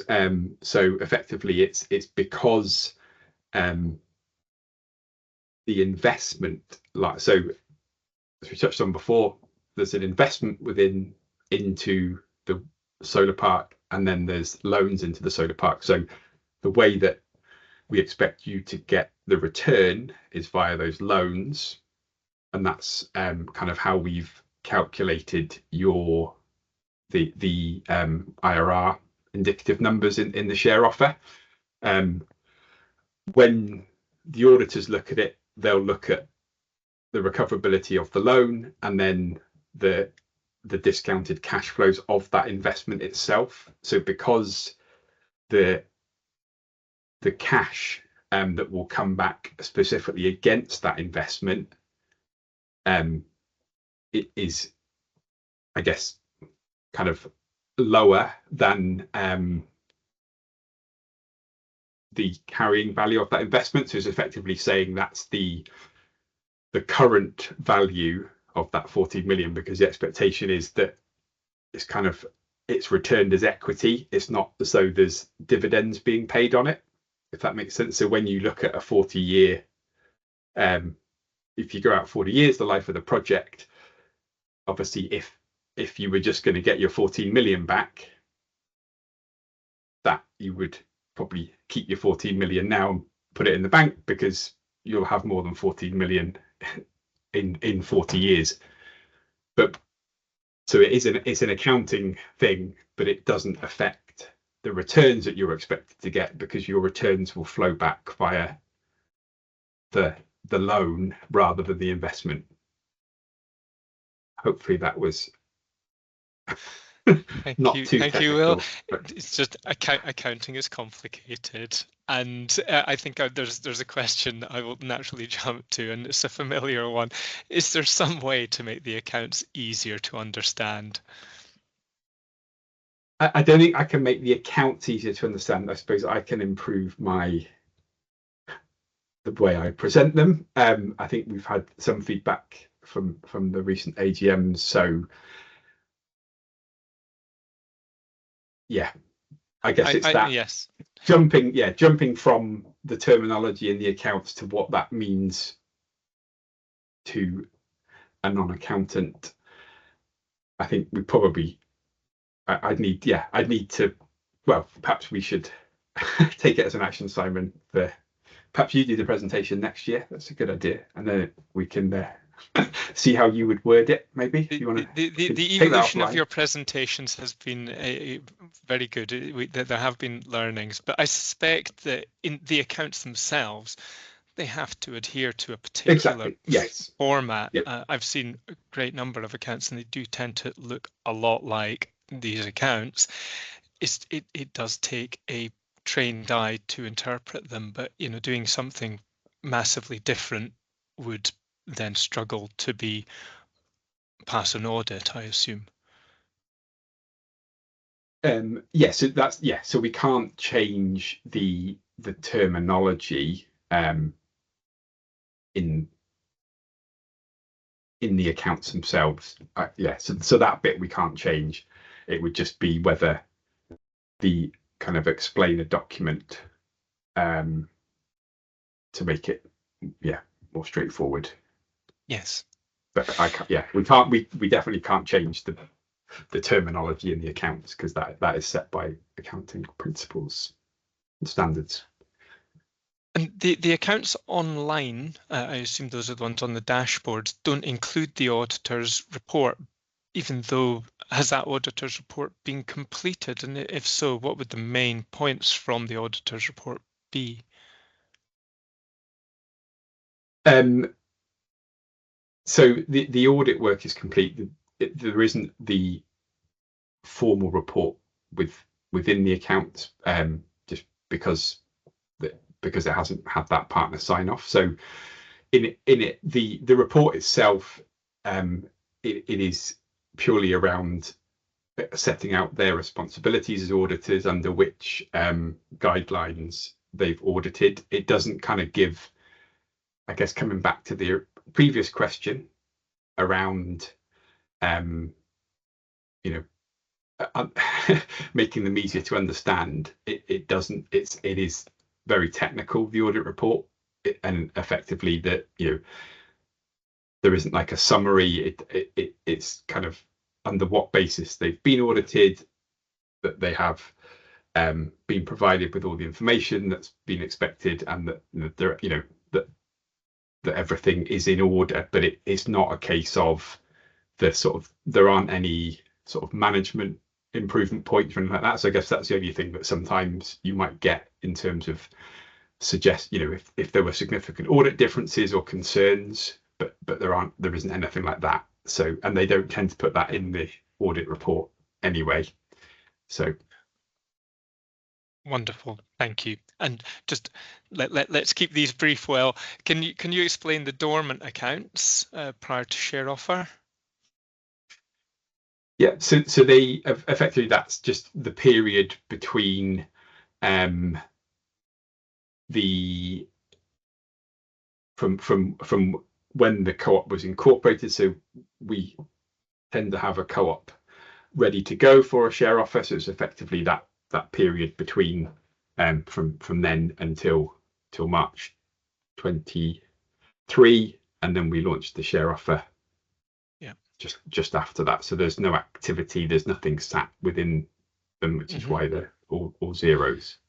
[SPEAKER 2] So effectively, it's because the investment, so as we touched on before, there's an investment into the solar park, and then there's loans into the solar park. So the way that we expect you to get the return is via those loans, and that's kind of how we've calculated the IRR indicative numbers in the share offer. When the auditors look at it, they'll look at the recoverability of the loan and then the discounted cash flows of that investment itself. So because the cash that will come back specifically against that investment, it is, I guess, kind of lower than the carrying value of that investment. So it's effectively saying that's the current value of that 14 million, because the expectation is that it's returned as equity. It's not as though there's dividends being paid on it, if that makes sense. So when you look at a 40-year, if you go out 40 years, the life of the project, obviously if you were just going to get your 14 million back, that you would probably keep your 14 million now and put it in the bank, because you'll have more than 14 million in 40 years. But so it's an accounting thing, but it doesn't affect the returns that you're expected to get, because your returns will flow back via the loan rather than the investment. Hopefully that was
[SPEAKER 3] Thank
[SPEAKER 2] Not
[SPEAKER 3] you,
[SPEAKER 2] too
[SPEAKER 3] thank you, Will.
[SPEAKER 2] technical, but
[SPEAKER 3] It's just accounting is complicated, and I think there's a question that I will naturally jump to, and it's a familiar one. Is there some way to make the accounts easier to understand?
[SPEAKER 2] I don't think I can make the accounts easier to understand. I suppose I can improve the way I present them. I think we've had some feedback from the recent AGMs, so yeah, I guess it's that
[SPEAKER 3] Yes.
[SPEAKER 2] jumping from the terminology in the accounts to what that means to a non-accountant. I think we probably I'd need to, well, perhaps we should take it as an action, Simon, for perhaps you do the presentation next year. That's a good idea, and then we can see how you would word it. Maybe if you want to
[SPEAKER 3] The evolution of your presentations has been very good. There have been learnings, but I suspect that in the accounts themselves, they have to adhere to a particular format.
[SPEAKER 2] Yep.
[SPEAKER 3] I've seen a great number of accounts, and they do tend to look a lot like these accounts. It does take a trained eye to interpret them, but doing something massively different would then struggle to pass an audit, I assume.
[SPEAKER 2] Yes, so we can't change the terminology in the accounts themselves. So that bit we can't change. It would just be whether the kind of explain a document to make it more straightforward.
[SPEAKER 3] Yes,
[SPEAKER 2] but we definitely can't change the terminology in the accounts, because that is set by accounting principles and standards.
[SPEAKER 3] and the accounts online, I assume those are the ones on the dashboards, don't include the auditor's report, even though has that auditor's report been completed? And if so, what would the main points from the auditor's report be?
[SPEAKER 2] So the audit work is complete. There isn't the formal report within the accounts, just because it hasn't had that partner sign off. So in it, the report itself, it is purely around setting out their responsibilities as auditors, under which guidelines they've audited. It doesn't kind of give, I guess, coming back to the previous question around making them easier to understand. It is very technical, the audit report, and effectively that there isn't like a summary. It's kind of under what basis they've been audited, that they have been provided with all the information that's been expected, and that everything is in order. But it's not a case of there aren't any sort of management improvement points or anything like that. So I guess that's the only thing that sometimes you might get in terms of suggest, if there were significant audit differences or concerns, but there isn't anything like that. So, and they don't tend to put that in the audit report anyway. So
[SPEAKER 3] wonderful, thank you. And just let's keep these brief. Well, can you explain the dormant accounts prior to share offer?
[SPEAKER 2] Yeah, so they effectively, that's just the period between from when the co-op was incorporated. So we tend to have a co-op ready to go for a share offer. So it's effectively that period between from then until March 23, and then we launched the share offer just after that. So there's no activity, there's nothing sat within them, which is why they're all zeros.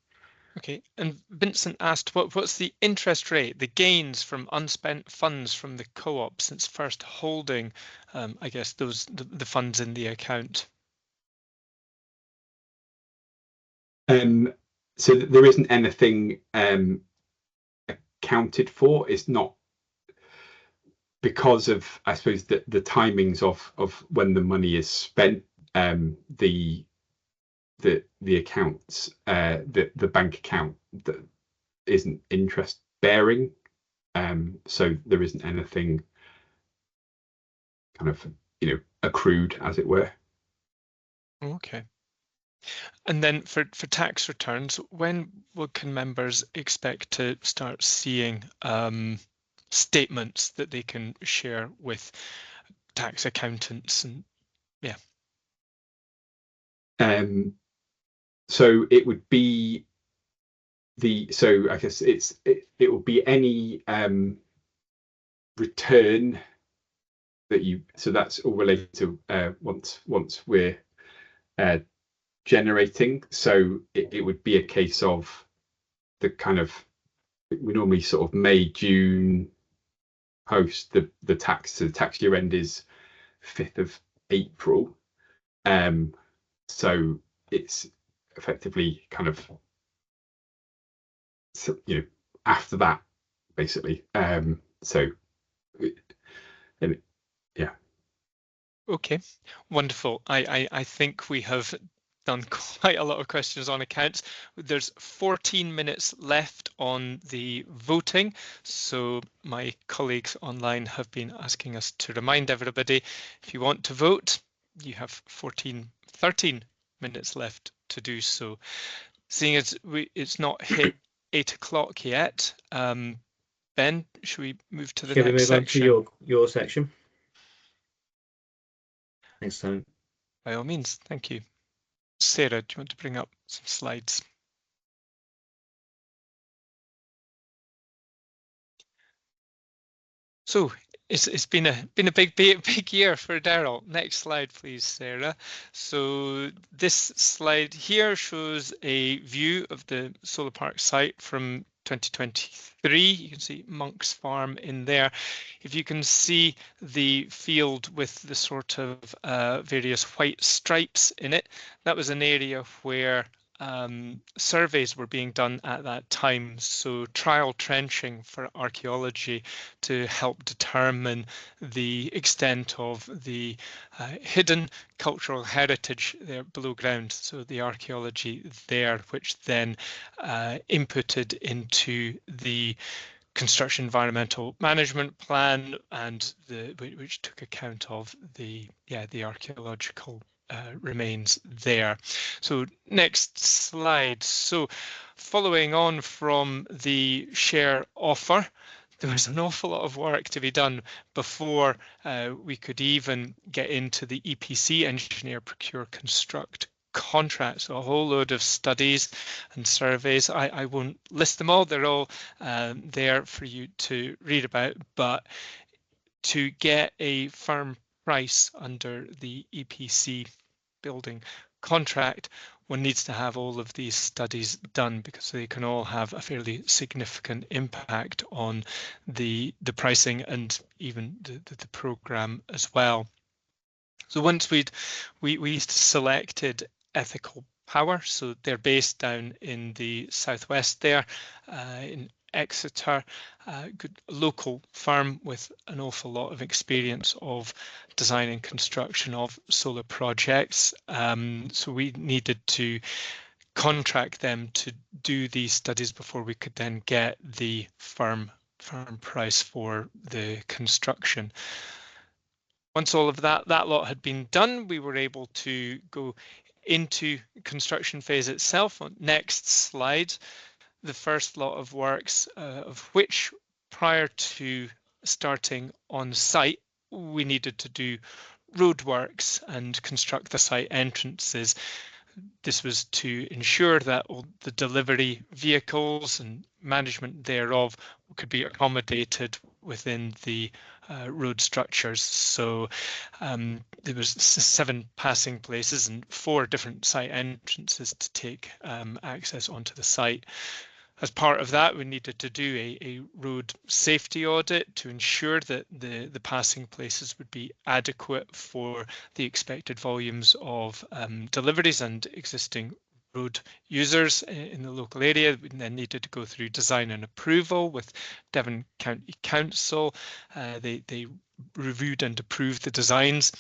[SPEAKER 3] Okay, and Vincent asked, what's the interest rate, the gains from unspent funds from the co-op since first holding, I guess, the funds in the account?
[SPEAKER 2] So there isn't anything accounted for. It's not because of, I suppose, the timings of when the money is spent. the accounts, the bank account that isn't interest bearing, so there isn't anything kind of accrued, as it were.
[SPEAKER 3] Okay. And then for tax returns, when can members expect to start seeing statements that they can share with tax accountants? And yeah.
[SPEAKER 2] So it would be I guess it will be any return that so that's all related to once we're generating. So it would be a case of the kind of, we normally sort of May, June post the tax. So the tax year end is 5th of April. So it's effectively kind of, after that, basically. So yeah.
[SPEAKER 3] Okay, wonderful. I think we have done quite a lot of questions on accounts. There's 14 minutes left on the voting, so my colleagues online have been asking us to remind everybody, if you want to vote, you have 13 minutes left to do so. Seeing as it's not hit 8 o'clock yet, Ben, should we move to the
[SPEAKER 1] Shall we
[SPEAKER 3] next
[SPEAKER 1] move on
[SPEAKER 3] section?
[SPEAKER 1] to your section? Thanks, Simon.
[SPEAKER 3] By all means, thank you. Sarah, do you want to bring up some slides? So it's been a big year for Derril. Next slide, please, Sarah. So this slide here shows a view of the solar park site from 2023. You can see Monk's Farm in there. If you can see the field with the sort of various white stripes in it, that was an area where surveys were being done at that time, so trial trenching for archaeology to help determine the extent of the hidden cultural heritage there below ground, so the archaeology there, which then inputted into the construction environmental management plan, and which took account of the archaeological remains there. So next slide. So following on from the share offer, there was an awful lot of work to be done before we could even get into the EPC, engineer, procure, construct contract. So a whole load of studies and surveys. I won't list them all. They're all there for you to read about, but to get a firm price under the EPC building contract, one needs to have all of these studies done, because they can all have a fairly significant impact on the pricing and even the program as well. So once we selected Ethical Power, so they're based down in the southwest there, in Exeter, good local firm with an awful lot of experience of design and construction of solar projects. So we needed to contract them to do these studies before we could then get the firm price for the construction. Once all of that lot had been done, we were able to go into construction phase itself. On next slide, the first lot of works, of which prior to starting on site, we needed to do roadworks and construct the site entrances. This was to ensure that all the delivery vehicles and management thereof could be accommodated within the road structures. So there was 7 passing places and 4 different site entrances to take access onto the site. As part of that, we needed to do a road safety audit to ensure that the passing places would be adequate for the expected volumes of deliveries and existing road users in the local area. We then needed to go through design and approval with Devon County Council. They reviewed and approved the designs.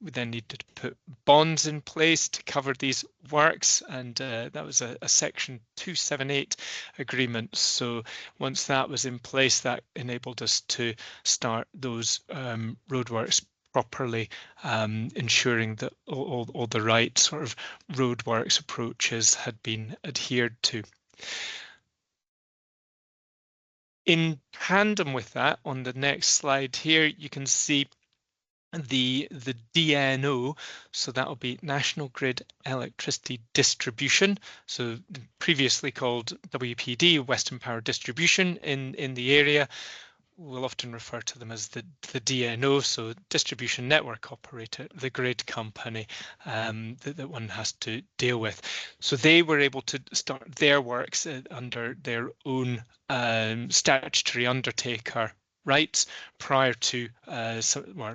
[SPEAKER 3] We then needed to put bonds in place to cover these works, and that was a Section 278 agreement. So once that was in place, that enabled us to start those roadworks properly, ensuring that all the right sort of roadworks approaches had been adhered to. In tandem with that, on the next slide here, you can see the DNO, so that will be National Grid Electricity Distribution, so previously called WPD, Western Power Distribution in the area. We'll often refer to them as the DNO, so Distribution Network Operator, the grid company that one has to deal with. So they were able to start their works under their own statutory undertaker rights prior to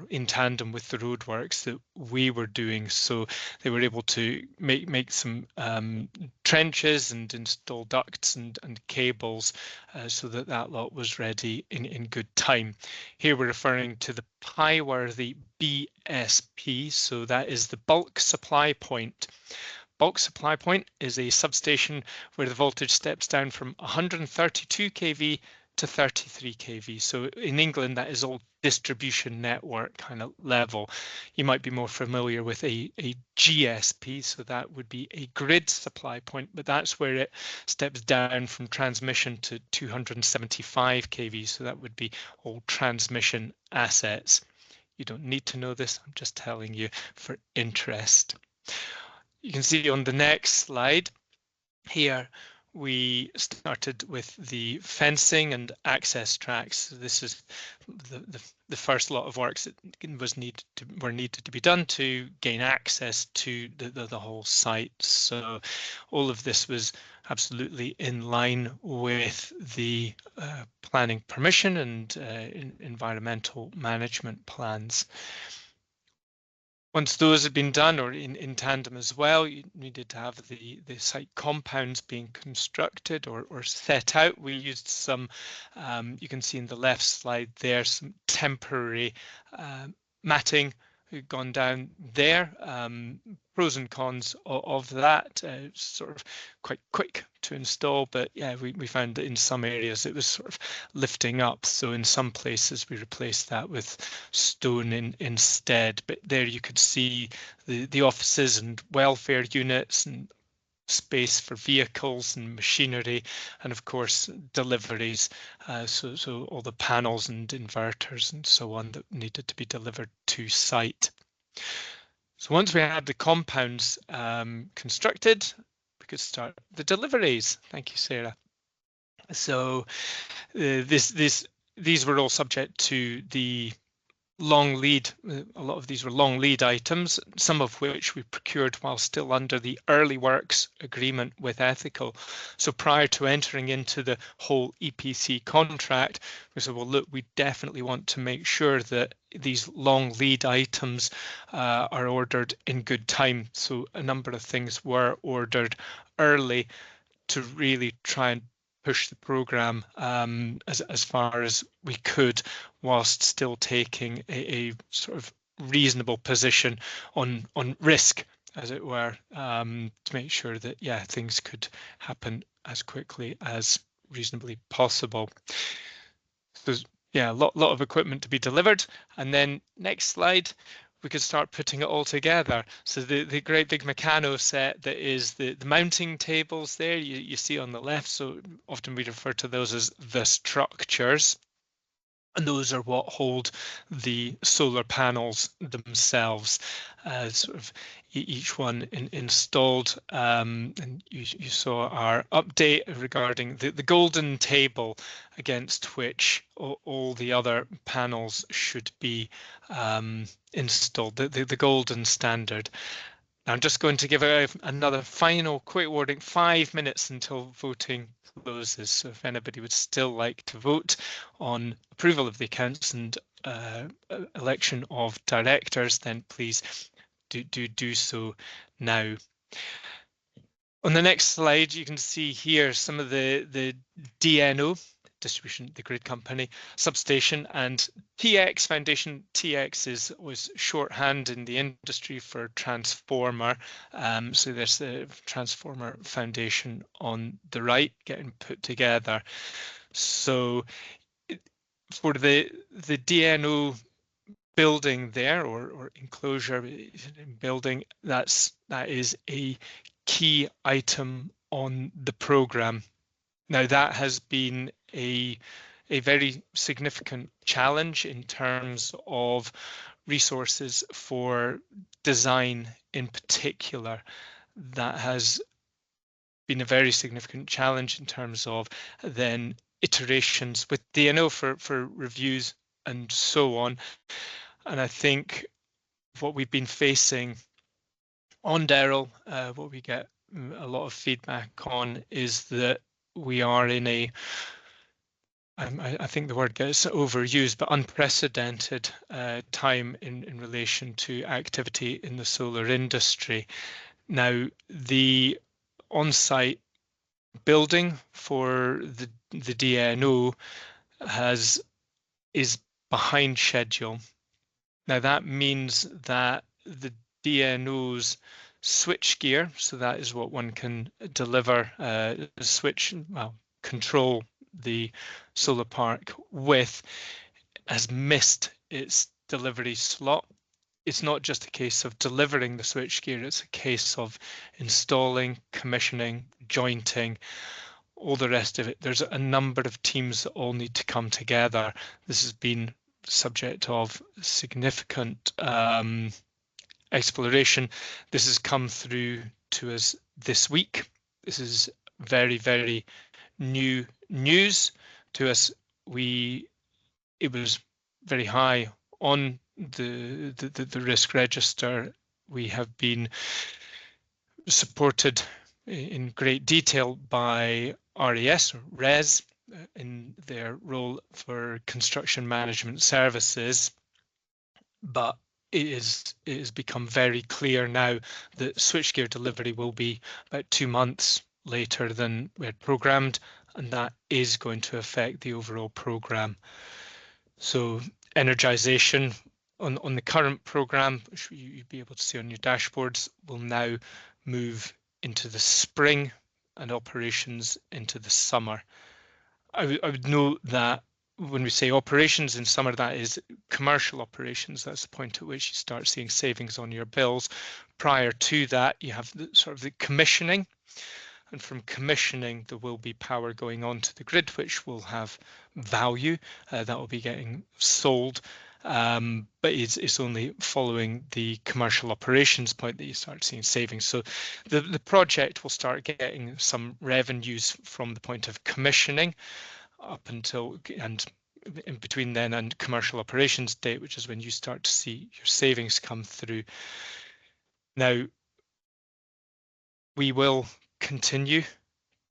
[SPEAKER 3] in tandem with the roadworks that we were doing. So they were able to make some trenches and install ducts and cables so that lot was ready in good time. Here we're referring to the Pieworthy BSP, so that is the bulk supply point. Bulk supply point is a substation where the voltage steps down from 132 kV to 33 kV. So in England, that is all distribution network kind of level. You might be more familiar with a GSP, so that would be a grid supply point, but that's where it steps down from transmission to 275 kV. So that would be all transmission assets. You don't need to know this, I'm just telling you for interest. You can see on the next slide here, we started with the fencing and access tracks. So this is the first lot of works that were needed to be done to gain access to the whole site. So all of this was absolutely in line with the planning permission and environmental management plans. Once those had been done, or in tandem as well, you needed to have the site compounds being constructed or set out. We used some, you can see in the left slide there, some temporary matting who'd gone down there. Pros and cons of that, sort of quite quick to install, but yeah, we found that in some areas it was sort of lifting up. So in some places we replaced that with stone instead. But there you could see the offices and welfare units and space for vehicles and machinery, and of course deliveries, so all the panels and inverters and so on that needed to be delivered to site. So once we had the compounds constructed, we could start the deliveries. Thank you, Sarah. So these were all subject to the long lead. A lot of these were long lead items, some of which we procured while still under the early works agreement with Ethical. So prior to entering into the whole EPC contract, we said, well, look, we definitely want to make sure that these long lead items are ordered in good time. So a number of things were ordered early to really try and push the program as far as we could, whilst still taking a sort of reasonable position on risk, as it were, to make sure that things could happen as quickly as reasonably possible. So a lot of equipment to be delivered, and then next slide, we could start putting it all together. So the great big Meccano set that is the mounting tables there you see on the left. So often we refer to those as the structures. And those are what hold the solar panels themselves, sort of each one installed. And you saw our update regarding the golden table against which all the other panels should be installed, the golden standard. Now I'm just going to give another final quick warning, 5 minutes until voting closes. So if anybody would still like to vote on approval of the accounts and election of directors, then please do so now. On the next slide, you can see here some of the DNO distribution, the grid company, substation, and TX foundation. TX was shorthand in the industry for transformer. So there's the transformer foundation on the right getting put together. So for the DNO building there, or enclosure building, that is a key item on the program. Now, that has been a very significant challenge in terms of resources for design in particular. That has been a very significant challenge in terms of then iterations with DNO for reviews and so on. And I think what we've been facing on Derril, what we get a lot of feedback on, is that we are in a, I think the word gets overused, but unprecedented time in relation to activity in the solar industry. Now, the on-site building for the DNO is behind schedule. Now, that means that the DNO's switchgear, so that is what one can deliver, control the solar park with, has missed its delivery slot. It's not just a case of delivering the switchgear, it's a case of installing, commissioning, jointing, all the rest of it. There's a number of teams that all need to come together. This has been subject of significant exploration. This has come through to us this week. This is very, very new news to us. It was very high on the risk register. We have been supported in great detail by RES in their role for construction management services, but it has become very clear now that switchgear delivery will be about 2 months later than we had programmed, and that is going to affect the overall program. So energization on the current program, which you'll be able to see on your dashboards, will now move into the spring and operations into the summer. I would note that when we say operations in summer, that is commercial operations. That's the point at which you start seeing savings on your bills. Prior to that, you have the commissioning, and from commissioning there will be power going on to the grid, which will have value that will be getting sold, but it's only following the commercial operations point that you start seeing savings. So the project will start getting some revenues from the point of commissioning up until, and in between then and commercial operations date, which is when you start to see your savings come through. Now, we will continue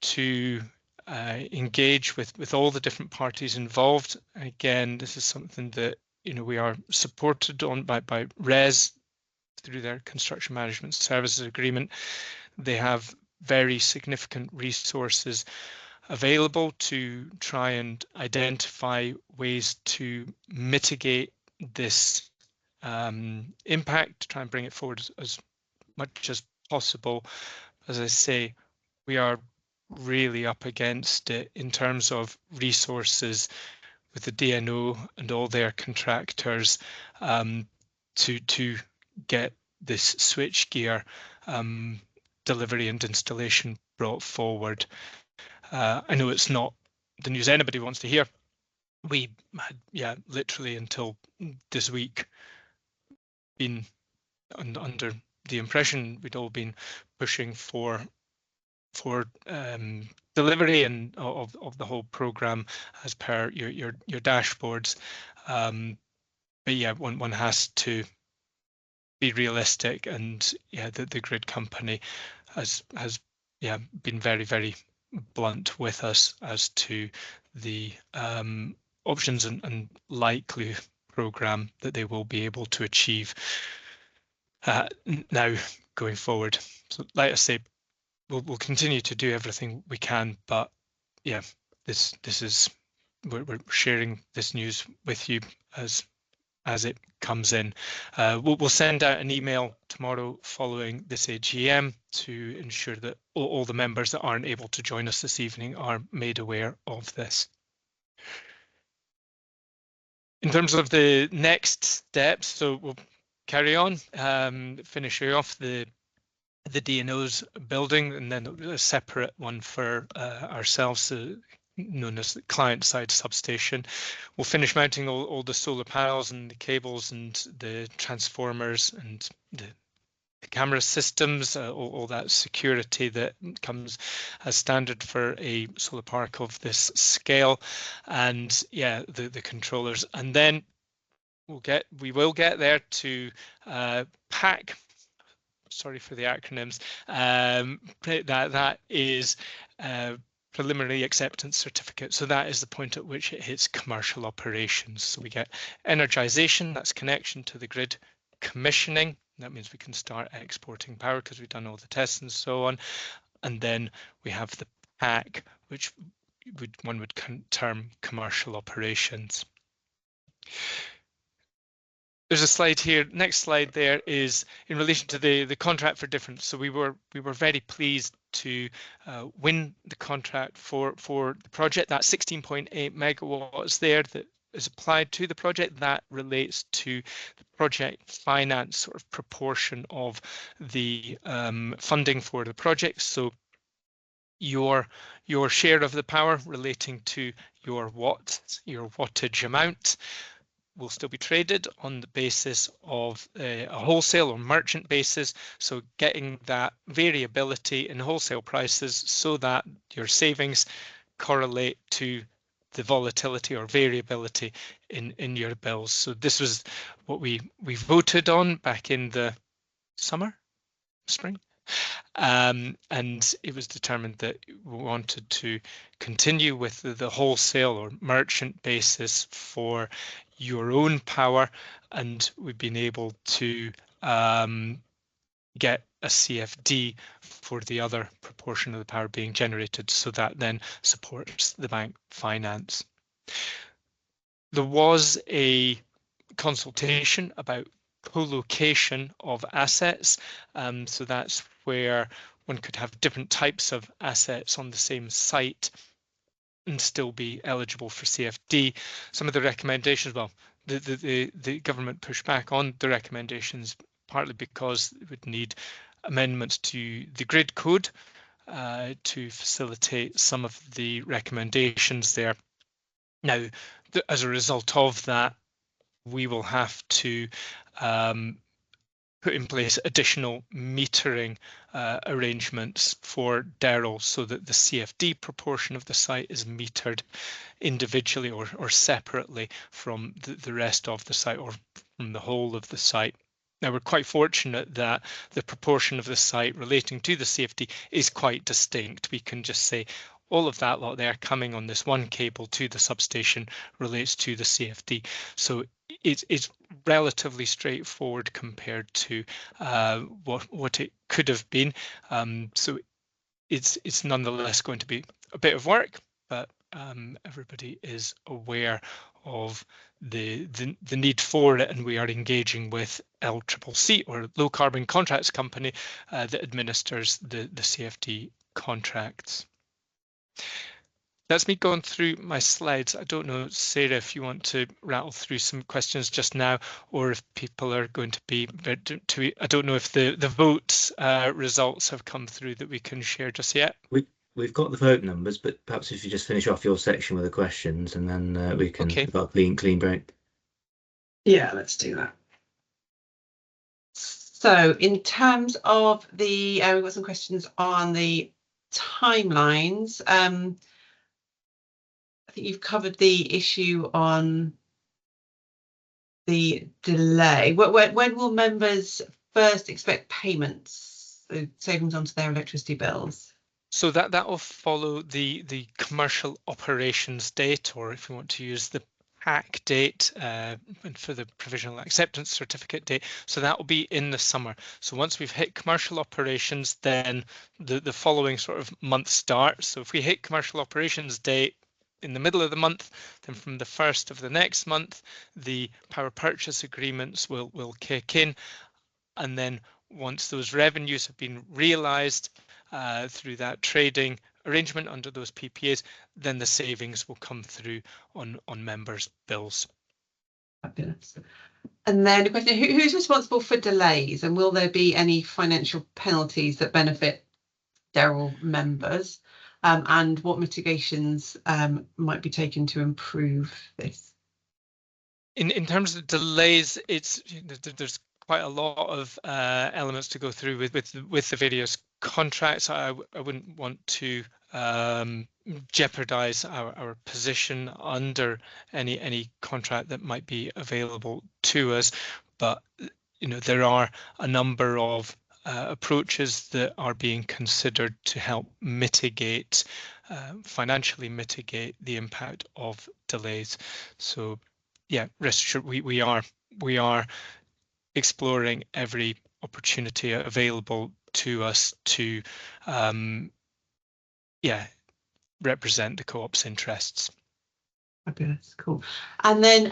[SPEAKER 3] to engage with all the different parties involved. Again, this is something that we are supported on by RES through their construction management services agreement. They have very significant resources available to try and identify ways to mitigate this impact, to try and bring it forward as much as possible. As I say, we are really up against it in terms of resources with the DNO and all their contractors to get this switchgear delivery and installation brought forward. I know it's not the news anybody wants to hear. We had, literally until this week, been under the impression we'd all been pushing for delivery and of the whole program as per your dashboards. But yeah, one has to be realistic, and the grid company has been very, very blunt with us as to the options and likely program that they will be able to achieve now going forward. So like I say, we'll continue to do everything we can, but yeah, this is we're sharing this news with you as it comes in. We'll send out an email tomorrow following this AGM to ensure that all the members that aren't able to join us this evening are made aware of this. In terms of the next steps, so we'll carry on, finishing off the DNO's building, and then a separate one for ourselves, known as the client-side substation. We'll finish mounting all the solar panels and the cables and the transformers and the camera systems, all that security that comes as standard for a solar park of this scale, and yeah, the controllers. And then we will get there to pack. Sorry for the acronyms. That is preliminary acceptance certificate. So that is the point at which it hits commercial operations. So we get energization, that's connection to the grid, commissioning. That means we can start exporting power because we've done all the tests and so on. And then we have the pack, which one would term commercial operations. There's a slide here. Next slide there is in relation to the contract for difference. So we were very pleased to win the contract for the project. That 16.8 megawatts there that is applied to the project, that relates to the project finance sort of proportion of the funding for the project. So your share of the power relating to your wattage amount will still be traded on the basis of a wholesale or merchant basis. So getting that variability in wholesale prices so that your savings correlate to the volatility or variability in your bills. So this was what we voted on back in the spring. And it was determined that we wanted to continue with the wholesale or merchant basis for your own power, and we've been able to get a CFD for the other proportion of the power being generated, so that then supports the bank finance. There was a consultation about co-location of assets, so that's where one could have different types of assets on the same site and still be eligible for CFD. Some of the recommendations, well, the government pushed back on the recommendations, partly because it would need amendments to the grid code to facilitate some of the recommendations there. Now, as a result of that, we will have to put in place additional metering arrangements for Derril, so that the CFD proportion of the site is metered individually or separately from the rest of the site or from the whole of the site. Now, we're quite fortunate that the proportion of the site relating to the CFD is quite distinct. We can just say all of that lot there coming on this one cable to the substation relates to the CFD. So it's relatively straightforward compared to what it could have been. So it's nonetheless going to be a bit of work, but everybody is aware of the need for it, and we are engaging with LCCC, or Low Carbon Contracts Company, that administers the CFD contracts. That's me going through my slides. I don't know, Sarah, if you want to rattle through some questions just now, or if people are going to be, I don't know if the votes results have come through that we can share just yet.
[SPEAKER 1] We've got the vote numbers, but perhaps if you just finish off your section with the questions, and then we can have a clean break.
[SPEAKER 4] Yeah, let's do that. So in terms of the, we've got some questions on the timelines. I think you've covered the issue on the delay. When will members first expect payments, so savings onto their electricity bills?
[SPEAKER 3] So that will follow the commercial operations date, or if you want to use the PAC date for the provisional acceptance certificate date. So that will be in the summer. So once we've hit commercial operations, then the following sort of month starts. So if we hit commercial operations date in the middle of the month, then from the 1st of the next month, the power purchase agreements will kick in. And then once those revenues have been realised through that trading arrangement under those PPAs, then the savings will come through on members' bills.
[SPEAKER 4] Fabulous. And then a question, who's responsible for delays, and will there be any financial penalties that benefit Derril members, and what mitigations might be taken to improve this?
[SPEAKER 3] In terms of delays, there's quite a lot of elements to go through with the various contracts. I wouldn't want to jeopardize our position under any contract that might be available to us, but there are a number of approaches that are being considered to help mitigate, financially mitigate the impact of delays. So yeah, rest assured we are exploring every opportunity available to us to represent the co-op's interests.
[SPEAKER 4] Fabulous, cool. And then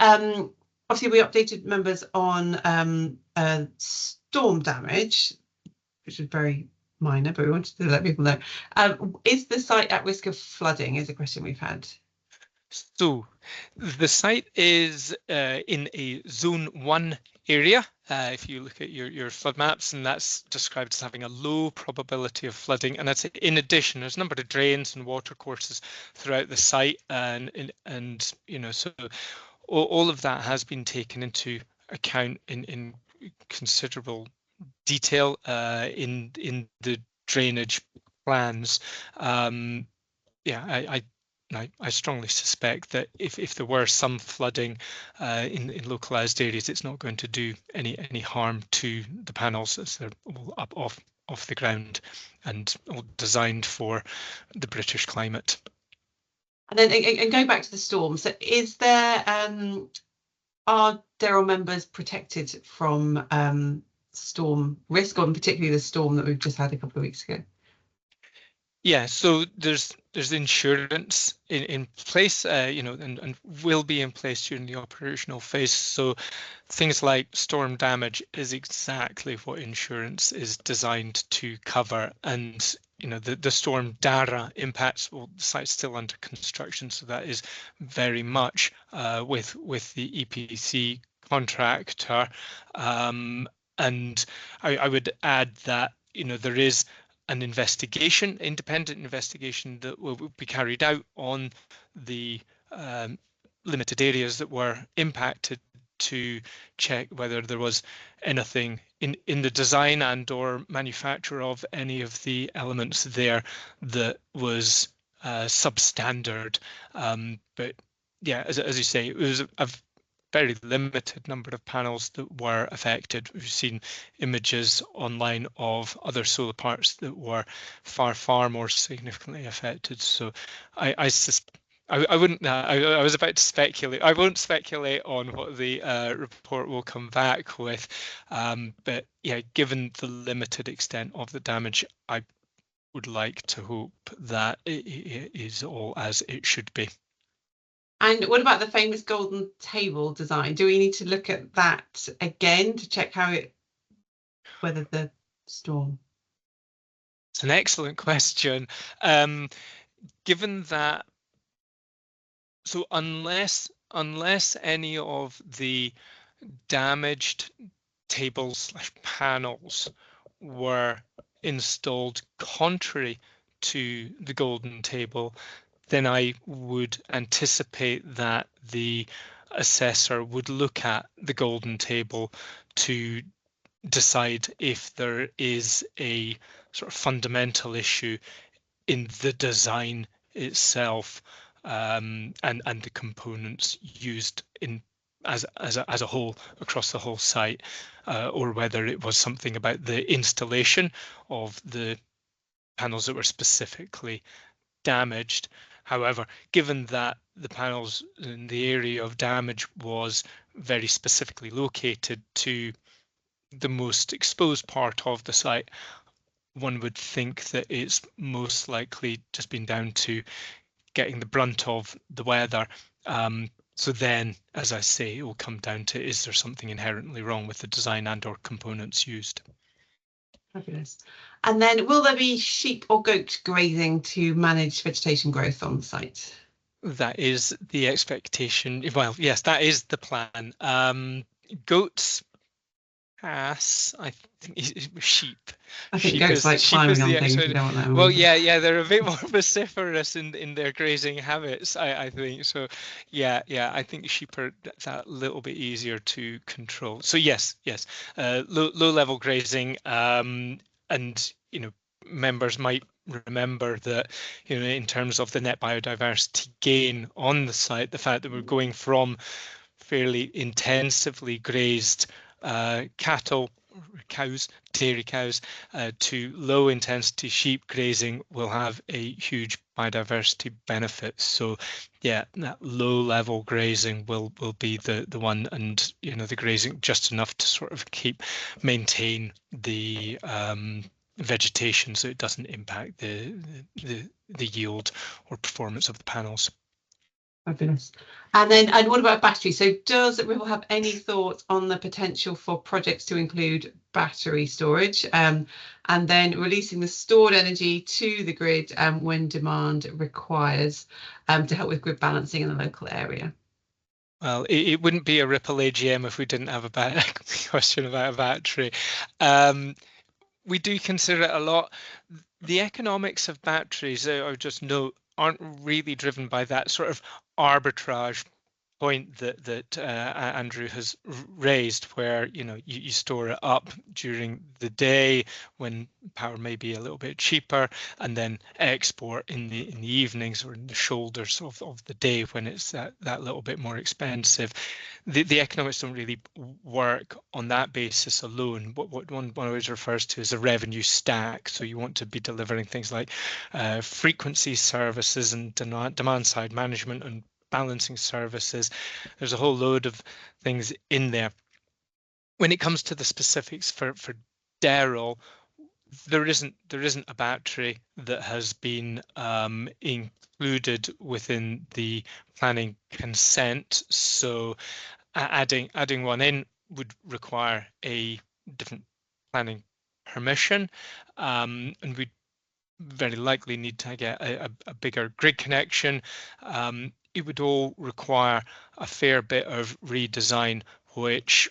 [SPEAKER 4] obviously we updated members on storm damage, which is very minor, but we wanted to let people know. Is the site at risk of flooding, is a question we've had.
[SPEAKER 3] So the site is in a Zone 1 area. If you look at your flood maps, and that's described as having a low probability of flooding. And that's in addition, there's a number of drains and water courses throughout the site, and so all of that has been taken into account in considerable detail in the drainage plans. I strongly suspect that if there were some flooding in localized areas, it's not going to do any harm to the panels, as they're all up off the ground and all designed for the British climate.
[SPEAKER 4] And then and going back to the storm, so is there are Derril members protected from storm risk, or particularly the storm that we've just had a couple of weeks ago?
[SPEAKER 3] Yeah, so there's insurance in place, and will be in place during the operational phase. So things like storm damage is exactly what insurance is designed to cover. And the storm DARA impacts, well, the site's still under construction, so that is very much with the EPC contractor. And I would add that there is an investigation, independent investigation, that will be carried out on the limited areas that were impacted to check whether there was anything in the design and or manufacture of any of the elements there that was substandard. But yeah, as you say, it was a very limited number of panels that were affected. We've seen images online of other solar parks that were far more significantly affected. So I wouldn't. I was about to speculate. I won't speculate on what the report will come back with. But yeah, given the limited extent of the damage, I would like to hope that it is all as it should be.
[SPEAKER 4] And what about the famous golden table design? Do we need to look at that again to check how it weathered the storm?
[SPEAKER 3] It's an excellent question. Given that, so unless any of the damaged tables/panels were installed contrary to the golden table, then I would anticipate that the assessor would look at the golden table to decide if there is a sort of fundamental issue in the design itself, and the components used in as a whole across the whole site, or whether it was something about the installation of the panels that were specifically damaged. However, given that the panels in the area of damage was very specifically located to the most exposed part of the site, one would think that it's most likely just been down to getting the brunt of the weather. So then, as I say, it will come down to, is there something inherently wrong with the design and or components used?
[SPEAKER 4] Fabulous. And then will there be sheep or goat grazing to manage vegetation growth on the site?
[SPEAKER 3] That is the expectation. Well, yes, that is the plan. Goats, ass, I think sheep.
[SPEAKER 4] I think goats like climbing on things. You don't want that.
[SPEAKER 3] Well, yeah, they're a bit more vociferous in their grazing habits, I think. So, yeah, I think sheep are that little bit easier to control. So yes, low level grazing, and members might remember that, in terms of the net biodiversity gain on the site, the fact that we're going from fairly intensively grazed cattle, cows, dairy cows, to low intensity sheep grazing will have a huge biodiversity benefit. So yeah, that low level grazing will be the one, and the grazing just enough to sort of maintain the vegetation so it doesn't impact the yield or performance of the panels.
[SPEAKER 4] Fabulous. And what about battery? So does Ripple have any thoughts on the potential for projects to include battery storage, and then releasing the stored energy to the grid when demand requires, to help with grid balancing in the local area?
[SPEAKER 3] Well, it wouldn't be a Ripple AGM if we didn't have a question about a battery. We do consider it a lot. The economics of batteries, I would just note, aren't really driven by that sort of arbitrage point that Andrew has raised, where you store it up during the day when power may be a little bit cheaper, and then export in the evenings or in the shoulders of the day when it's that little bit more expensive. The economics don't really work on that basis alone. What one always refers to is a revenue stack. So you want to be delivering things like frequency services and demand side management and balancing services. There's a whole load of things in there. When it comes to the specifics for Derril, there isn't a battery that has been included within the planning consent. So adding one in would require a different planning permission, and we'd very likely need to get a bigger grid connection. It would all require a fair bit of redesign, which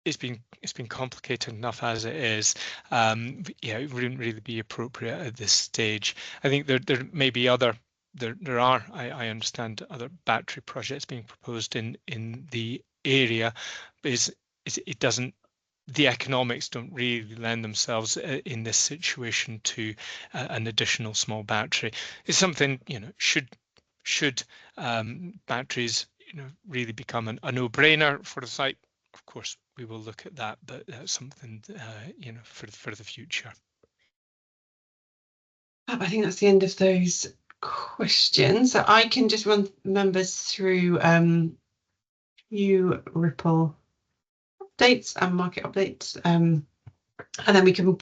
[SPEAKER 3] it's been complicated enough as it is. Yeah, it wouldn't really be appropriate at this stage. I think there may be other. There are, I understand, other battery projects being proposed in the area, but it doesn't. The economics don't really lend themselves in this situation to an additional small battery. It's something, should batteries really become a no-brainer for the site, of course we will look at that, but that's something for the future.
[SPEAKER 4] I think that's the end of those questions. So I can just run members through few Ripple updates and market updates, and then we can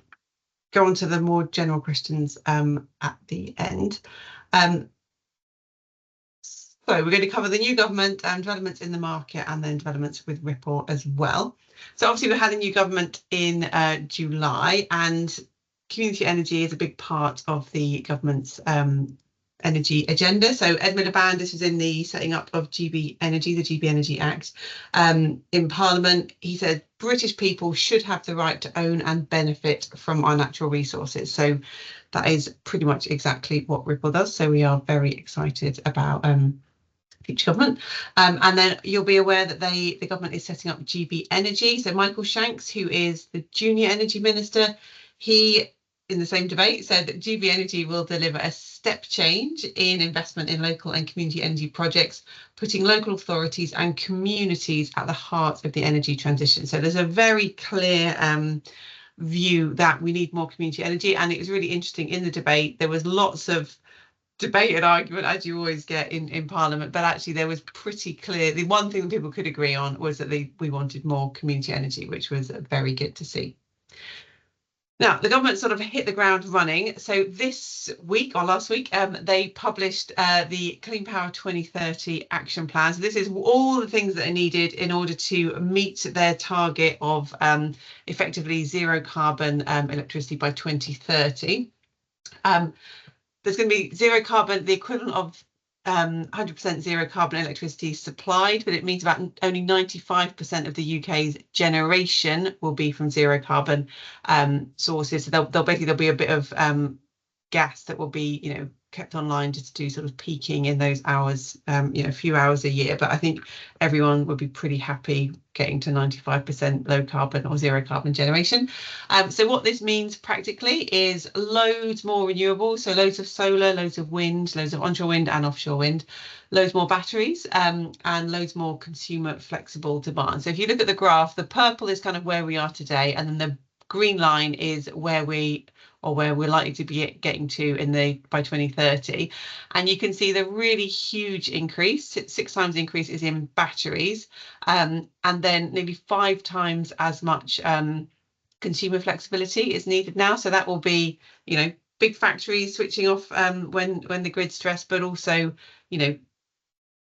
[SPEAKER 4] go on to the more general questions at the end. So we're going to cover the new government and developments in the market, and then developments with Ripple as well. So obviously we had a new government in July, and community energy is a big part of the government's energy agenda. So Ed Miliband, this was in the setting up of GB Energy, the GB Energy Act, in Parliament. He said British people should have the right to own and benefit from our natural resources. So that is pretty much exactly what Ripple does. So we are very excited about future government. And then you'll be aware that the government is setting up GB Energy. So Michael Shanks, who is the junior energy minister, he, in the same debate, said that GB Energy will deliver a step change in investment in local and community energy projects, putting local authorities and communities at the heart of the energy transition. So there's a very clear view that we need more community energy. And it was really interesting in the debate. There was lots of debate and argument, as you always get in Parliament, but actually there was pretty clear. The one thing that people could agree on was that we wanted more community energy, which was very good to see. Now, the government sort of hit the ground running. So this week or last week, they published the Clean Power 2030 action plan. So this is all the things that are needed in order to meet their target of effectively zero carbon electricity by 2030. There's going to be zero carbon, the equivalent of 100% zero carbon electricity supplied, but it means about only 95% of the UK's generation will be from zero carbon sources. So there'll be a bit of gas that will be, kept online just to do sort of peaking in those hours, a few hours a year. But I think everyone would be pretty happy getting to 95% low carbon or zero carbon generation. So what this means practically is loads more renewables, so loads of solar, loads of wind, loads of onshore wind and offshore wind, loads more batteries, and loads more consumer flexible demand. So if you look at the graph, the purple is kind of where we are today, and then the green line is where we're likely to be getting to by 2030. And you can see the really huge increase, 6 times increase is in batteries, and then nearly 5 times as much consumer flexibility is needed now. So that will be, big factories switching off when the grid's stressed, but also,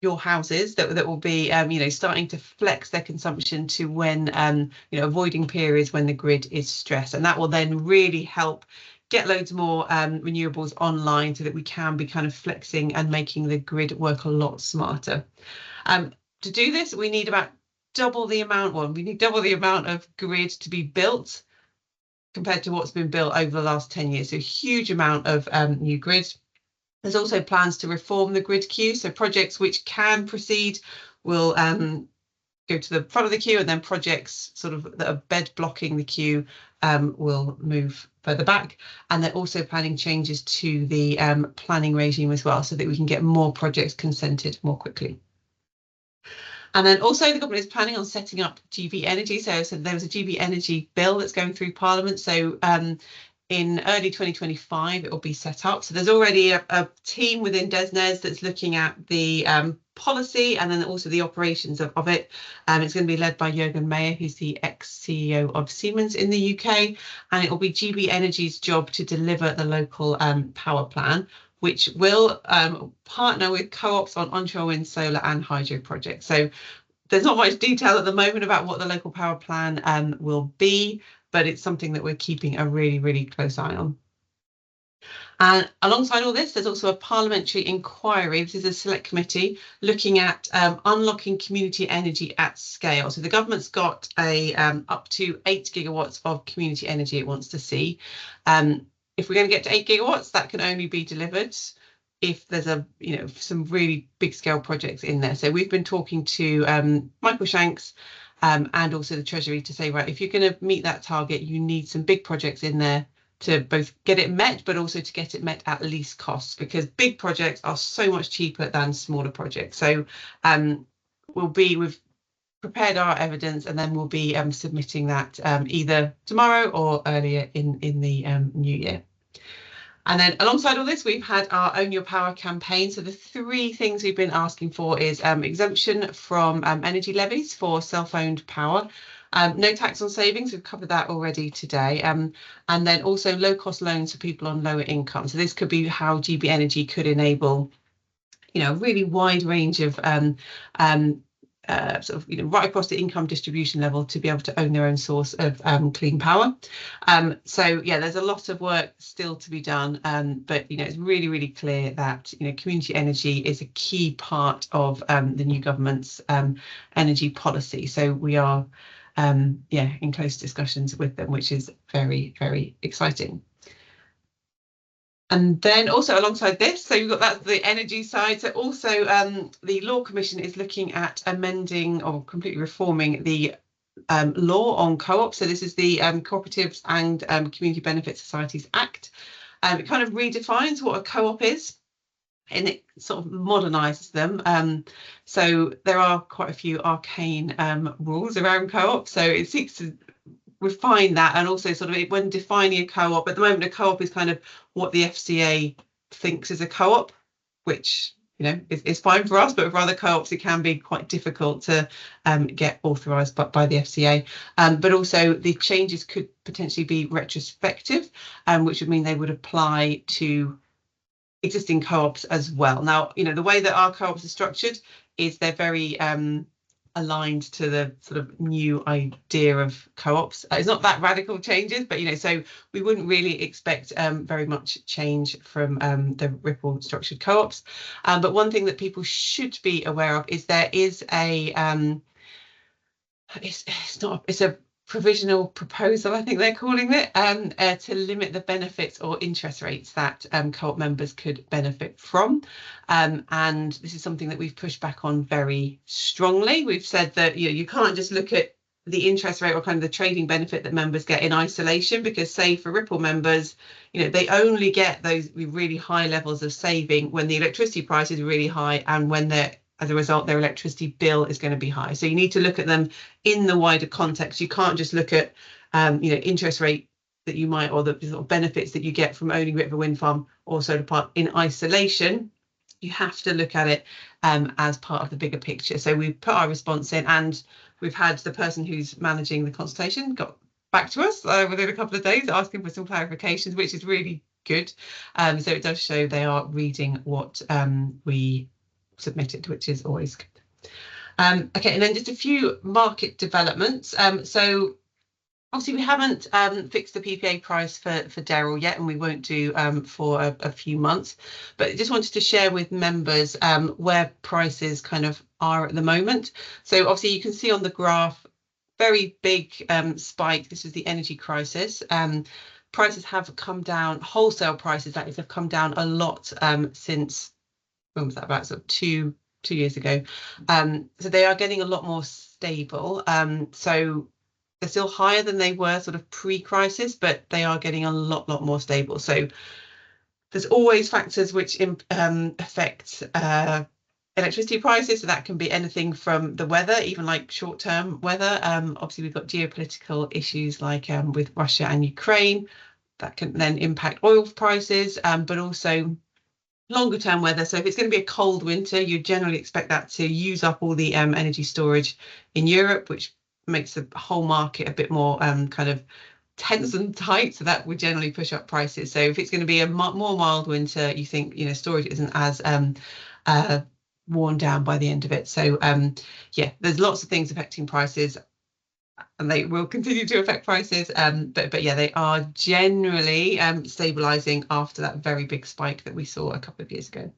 [SPEAKER 4] your houses that will be, starting to flex their consumption to when, avoiding periods when the grid is stressed. And that will then really help get loads more renewables online so that we can be kind of flexing and making the grid work a lot smarter. To do this, we need about double the amount of grid to be built compared to what's been built over the last 10 years. So a huge amount of new grid. There's also plans to reform the grid queue. So projects which can proceed will go to the front of the queue, and then projects sort of that are bed blocking the queue will move further back. And they're also planning changes to the planning regime as well, so that we can get more projects consented more quickly. And then also the government is planning on setting up GB Energy. So there was a GB Energy bill that's going through Parliament. So in early 2025, it will be set up. So there's already a team within DESNZ that's looking at the policy and then also the operations of it. It's going to be led by Jürgen Meyer, who's the ex-CEO of Siemens in the UK. And it will be GB Energy's job to deliver the local power plan, which will partner with co-ops on onshore wind, solar and hydro projects. So there's not much detail at the moment about what the local power plan will be, but it's something that we're keeping a really, really close eye on. And alongside all this, there's also a parliamentary inquiry. This is a select committee looking at unlocking community energy at scale. So the government's got a up to 8 gigawatts of community energy it wants to see. If we're going to get to 8 gigawatts, that can only be delivered if there's some really big scale projects in there. So we've been talking to Michael Shanks and also the Treasury to say, right, if you're going to meet that target, you need some big projects in there to both get it met, but also to get it met at least costs, because big projects are so much cheaper than smaller projects. So we've prepared our evidence, and then we'll be submitting that either tomorrow or earlier in the new year. And then alongside all this, we've had our Own Your Power campaign. So the 3 things we've been asking for is exemption from energy levies for self-owned power, no tax on savings, we've covered that already today, and then also low-cost loans for people on lower income. So this could be how GB Energy could enable, a really wide range of right across the income distribution level to be able to own their own source of clean power. So yeah, there's a lot of work still to be done, but it's really, really clear that community energy is a key part of the new government's energy policy. So we are in close discussions with them, which is very, very exciting. And then also alongside this, so you've got that's the energy side. So also the Law Commission is looking at amending or completely reforming the law on co-ops. So this is the Cooperatives and Community Benefit Societies Act. It kind of redefines what a co-op is, and it sort of modernises them. So there are quite a few arcane rules around co-op. So it seeks to refine that, and also sort of when defining a co-op, at the moment a co-op is kind of what the FCA thinks is a co-op, which it's fine for us, but with other co-ops, it can be quite difficult to get authorised by the FCA. But also the changes could potentially be retrospective, which would mean they would apply to existing co-ops as well. Now, the way that our co-ops are structured is they're very aligned to the sort of new idea of co-ops. It's not that radical changes, but so we wouldn't really expect very much change from the Ripple structured co-ops. But one thing that people should be aware of is there is a it's a provisional proposal, I think they're calling it, to limit the benefits or interest rates that co-op members could benefit from. And this is something that we've pushed back on very strongly. We've said that you can't just look at the interest rate or kind of the trading benefit that members get in isolation, because say for Ripple members, they only get those really high levels of saving when the electricity price is really high and when as a result, their electricity bill is going to be high. So you need to look at them in the wider context. You can't just look at, interest rate that you might, or the sort of benefits that you get from owning Ripple Wind Farm or solar park in isolation. You have to look at it as part of the bigger picture. So we've put our response in, and we've had the person who's managing the consultation got back to us within a couple of days asking for some clarifications, which is really good. So it does show they are reading what we submitted, which is always good. Okay, and then just a few market developments. So obviously we haven't fixed the PPA price for Derril yet, and we won't do for a few months, but I just wanted to share with members where prices kind of are at the moment. So obviously you can see on the graph, very big spike. This is the energy crisis. Prices have come down, wholesale prices that is, have come down a lot since, when was that, about sort of two years ago. So they are getting a lot more stable. So they're still higher than they were sort of pre-crisis, but they are getting a lot more stable. So there's always factors which affect electricity prices. So that can be anything from the weather, even like short-term weather. Obviously we've got geopolitical issues like with Russia and Ukraine that can then impact oil prices, but also longer term weather. So if it's going to be a cold winter, you generally expect that to use up all the energy storage in Europe, which makes the whole market a bit more kind of tense and tight. So that would generally push up prices. So if it's going to be a more mild winter, you think storage isn't as worn down by the end of it. So yeah, there's lots of things affecting prices, and they will continue to affect prices, but yeah, they are generally stabilizing after that very big spike that we saw a couple of years ago.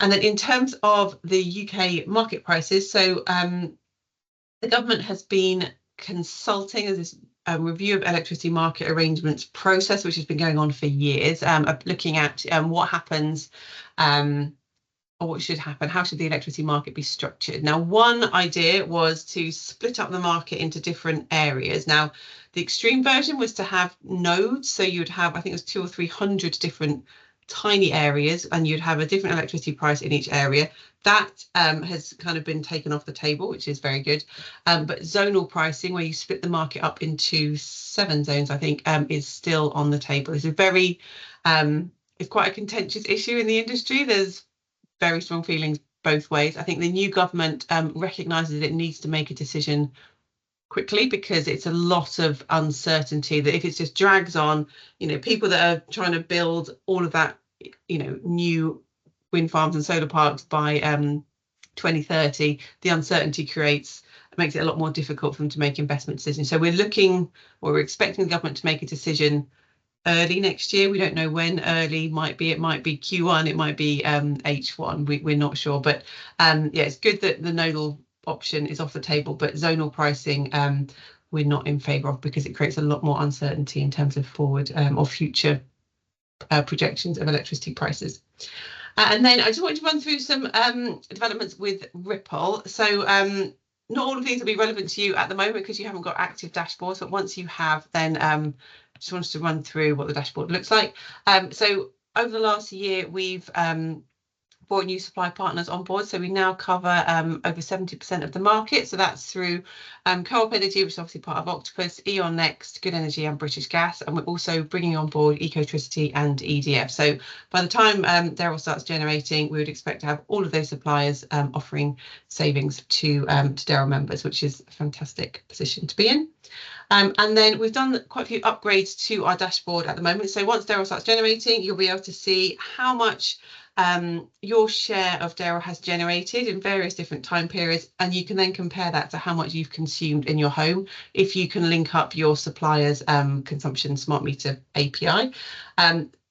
[SPEAKER 4] And then in terms of the UK market prices, so the government has been consulting as this review of electricity market arrangements process, which has been going on for years, looking at what happens or what should happen, how should the electricity market be structured? Now, one idea was to split up the market into different areas. Now, the extreme version was to have nodes. So you'd have, I think it was 200 or 300 different tiny areas, and you'd have a different electricity price in each area. That has kind of been taken off the table, which is very good. But zonal pricing, where you split the market up into 7 zones, I think, is still on the table. It's a very, it's quite a contentious issue in the industry. There's very strong feelings both ways. I think the new government recognises it needs to make a decision quickly, because it's a lot of uncertainty that if it just drags on, people that are trying to build all of that, new wind farms and solar parks by 2030, the uncertainty makes it a lot more difficult for them to make investment decisions. So we're expecting the government to make a decision early next year. We don't know when early might be. It might be Q1, it might be H1. We're not sure, but yeah, it's good that the nodal option is off the table, but zonal pricing we're not in favour of, because it creates a lot more uncertainty in terms of forward or future projections of electricity prices. And then I just wanted to run through some developments with Ripple. So not all of these will be relevant to you at the moment because you haven't got active dashboards, but once you have, then just wanted to run through what the dashboard looks like. So over the last year, we've brought new supply partners on board. So we now cover over 70% of the market. So that's through Co-op Energy, which is obviously part of Octopus, E.ON Next, Good Energy and British Gas. And we're also bringing on board Ecotricity and EDF. So by the time Derril starts generating, we would expect to have all of those suppliers offering savings to Derril members, which is a fantastic position to be in. And then we've done quite a few upgrades to our dashboard at the moment. So once Derril starts generating, you'll be able to see how much your share of Derril has generated in various different time periods, and you can then compare that to how much you've consumed in your home if you can link up your supplier's consumption smart meter API.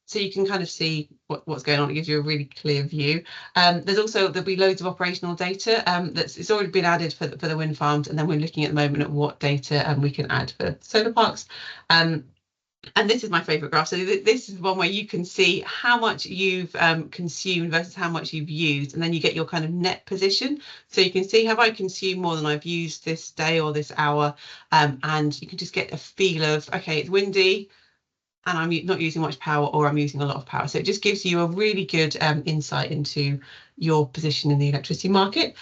[SPEAKER 4] So you can kind of see what's going on. It gives you a really clear view. There'll be loads of operational data it's already been added for the wind farms, and then we're looking at the moment at what data we can add for solar parks. And this is my favourite graph. So this is one where you can see how much you've consumed versus how much you've used, and then you get your kind of net position. So you can see, have I consumed more than I've used this day or this hour? And you can just get a feel of, okay, it's windy and I'm not using much power, or I'm using a lot of power. So it just gives you a really good insight into your position in the electricity market.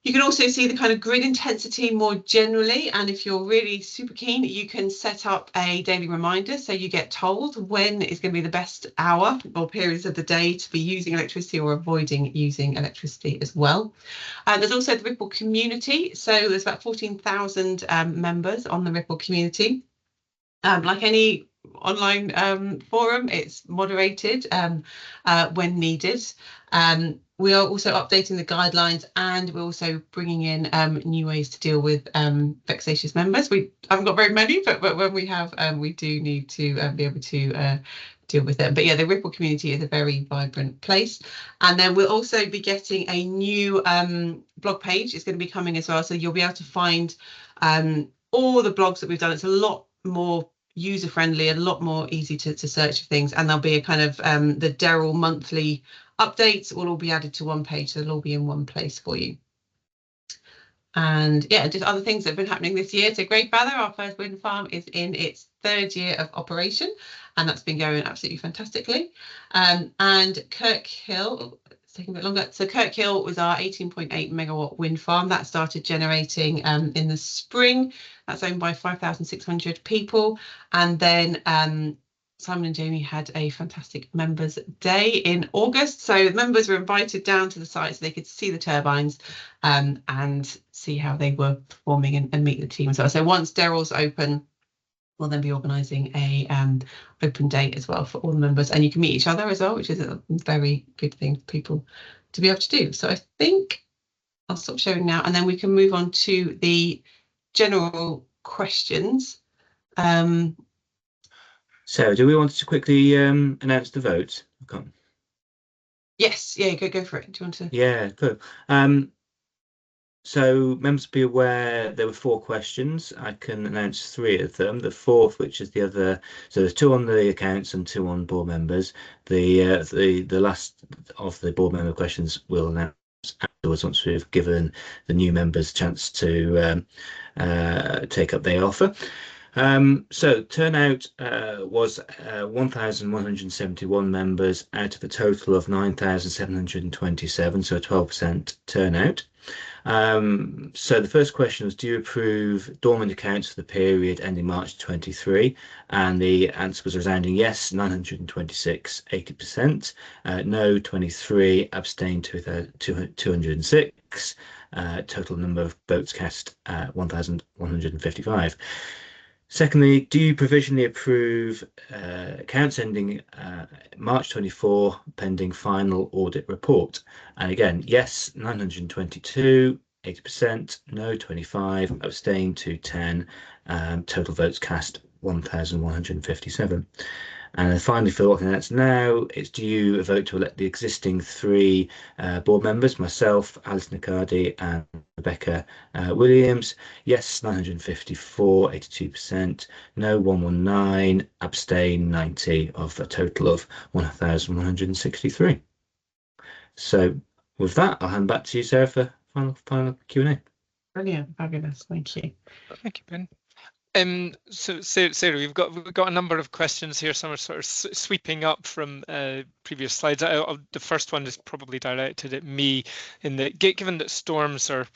[SPEAKER 4] You can also see the kind of grid intensity more generally, and if you're really super keen, you can set up a daily reminder, so you get told when is going to be the best hour or periods of the day to be using electricity or avoiding using electricity as well. There's also the Ripple community, so there's about 14,000 members on the Ripple community. Like any online forum, it's moderated when needed. We are also updating the guidelines, and we're also bringing in new ways to deal with vexatious members. We haven't got very many, but when we have, we do need to be able to deal with them. But yeah, the Ripple community is a very vibrant place. And then we'll also be getting a new blog page. It's going to be coming as well, so you'll be able to find all the blogs that we've done. It's a lot more user-friendly, a lot more easy to search for things, and there'll be a kind of the Derril monthly updates will all be added to one page, so they'll all be in one place for you. And yeah, just other things that have been happening this year. So Greyfather, our first wind farm, is in its 3rd year of operation, and that's been going absolutely fantastically. And Kirkhill, it's taking a bit longer. So Kirkhill was our 18.8 megawatt wind farm that started generating in the spring. That's owned by 5,600 people. And then Simon and Jamie had a fantastic members day in August. So members were invited down to the site so they could see the turbines and see how they were performing and meet the team as well. So once Derril's open, we'll then be organising a open day as well for all the members, and you can meet each other as well, which is a very good thing for people to be able to do. So I think I'll stop sharing now, and then we can move on to the general questions.
[SPEAKER 1] Sarah, do we want to quickly announce the votes?
[SPEAKER 4] Yes, yeah, go for it. Do you want to?
[SPEAKER 1] Yeah, cool. So members be aware there were 4 questions. I can announce 3 of them. The 4th, which is the other, so there's 2 on the accounts and 2 on board members. The last of the board member questions will announce afterwards, once we've given the new members a chance to take up their offer. So turnout was 1,171 members out of a total of 9,727, so a 12% turnout. So the first question was, do you approve dormant accounts for the period ending March 23? And the answer was a resounding yes, 926, 80%, no, 23, abstain 206, total number of votes cast 1,155. Secondly, do you provisionally approve accounts ending March 24 pending final audit report? And again, yes, 922, 80%, no, 25, abstain to 10, total votes cast 1,157. And then finally, for what that's now, it's do you vote to elect the existing 3 board members, myself, Alice Nicardi and Rebecca Williams? Yes, 954, 82%, no, 119, abstain 90, of a total of 1,163. So with that, I'll hand back to you, Sarah, for final Q&A.
[SPEAKER 4] Brilliant, fabulous, thank you.
[SPEAKER 3] Thank you, Ben. So Sarah, we've got a number of questions here. Some are sort of sweeping up from previous slides. The first one is probably directed at me, in that given that storms are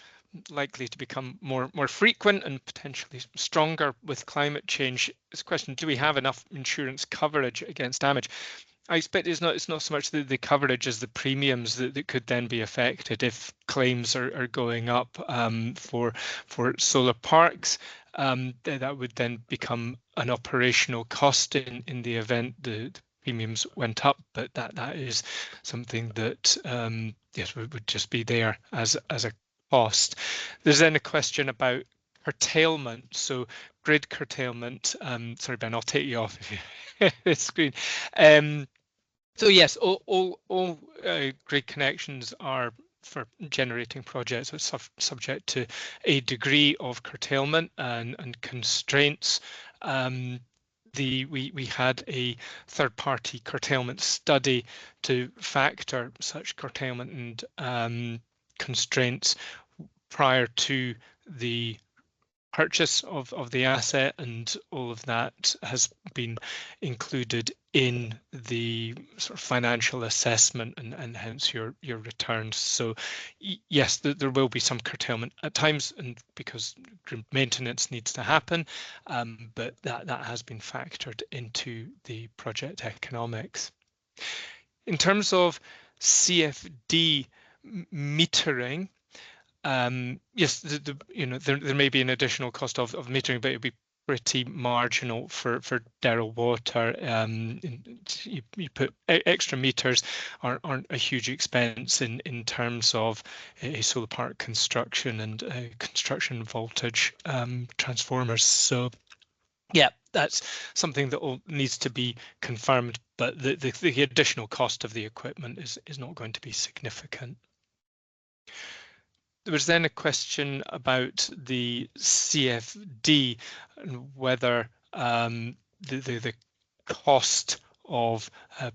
[SPEAKER 3] likely to become more frequent and potentially stronger with climate change, it's a question: do we have enough insurance coverage against damage? I expect it's not so much the coverage as the premiums that could then be affected if claims are going up for solar parks. That would then become an operational cost in the event the premiums went up, but that is something that yes, would just be there as a cost. There's then a question about curtailment, so grid curtailment. Sorry, Ben, I'll take you off if you the screen. So yes, all grid connections are for generating projects are subject to a degree of curtailment and constraints. We had a third-party curtailment study to factor such curtailment and constraints prior to the purchase of the asset, and all of that has been included in the sort of financial assessment and hence your returns. So yes, there will be some curtailment at times, and because maintenance needs to happen, but that has been factored into the project economics. In terms of CFD metering, yes, there may be an additional cost of metering, but it'd be pretty marginal for Derril Water. You put extra meters aren't a huge expense in terms of a solar park construction and construction voltage transformers. So yeah, that's something that needs to be confirmed, but the additional cost of the equipment is not going to be significant. There was then a question about the CFD and whether the cost of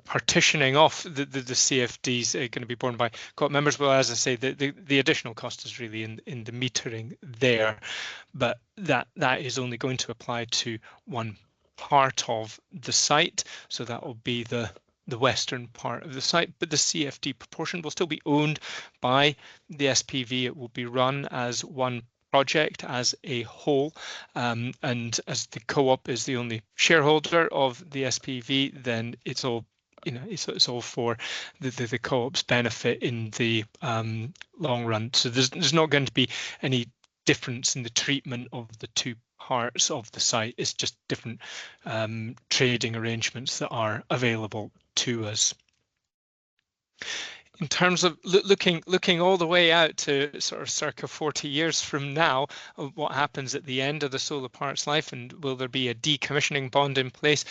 [SPEAKER 3] partitioning off the CFDs are going to be borne by co-op members. Well, as I say, the additional cost is really in the metering there, but that is only going to apply to one part of the site, so that will be the western part of the site, but the CFD proportion will still be owned by the SPV. It will be run as one project as a whole, and as the co-op is the only shareholder of the SPV, then it's all it's all for the co-op's benefit in the long run. So there's not going to be any difference in the treatment of the two parts of the site. It's just different trading arrangements that are available to us. In terms of looking all the way out to sort of circa 40 years from now, what happens at the end of the solar park's life, and will there be a decommissioning bond in place?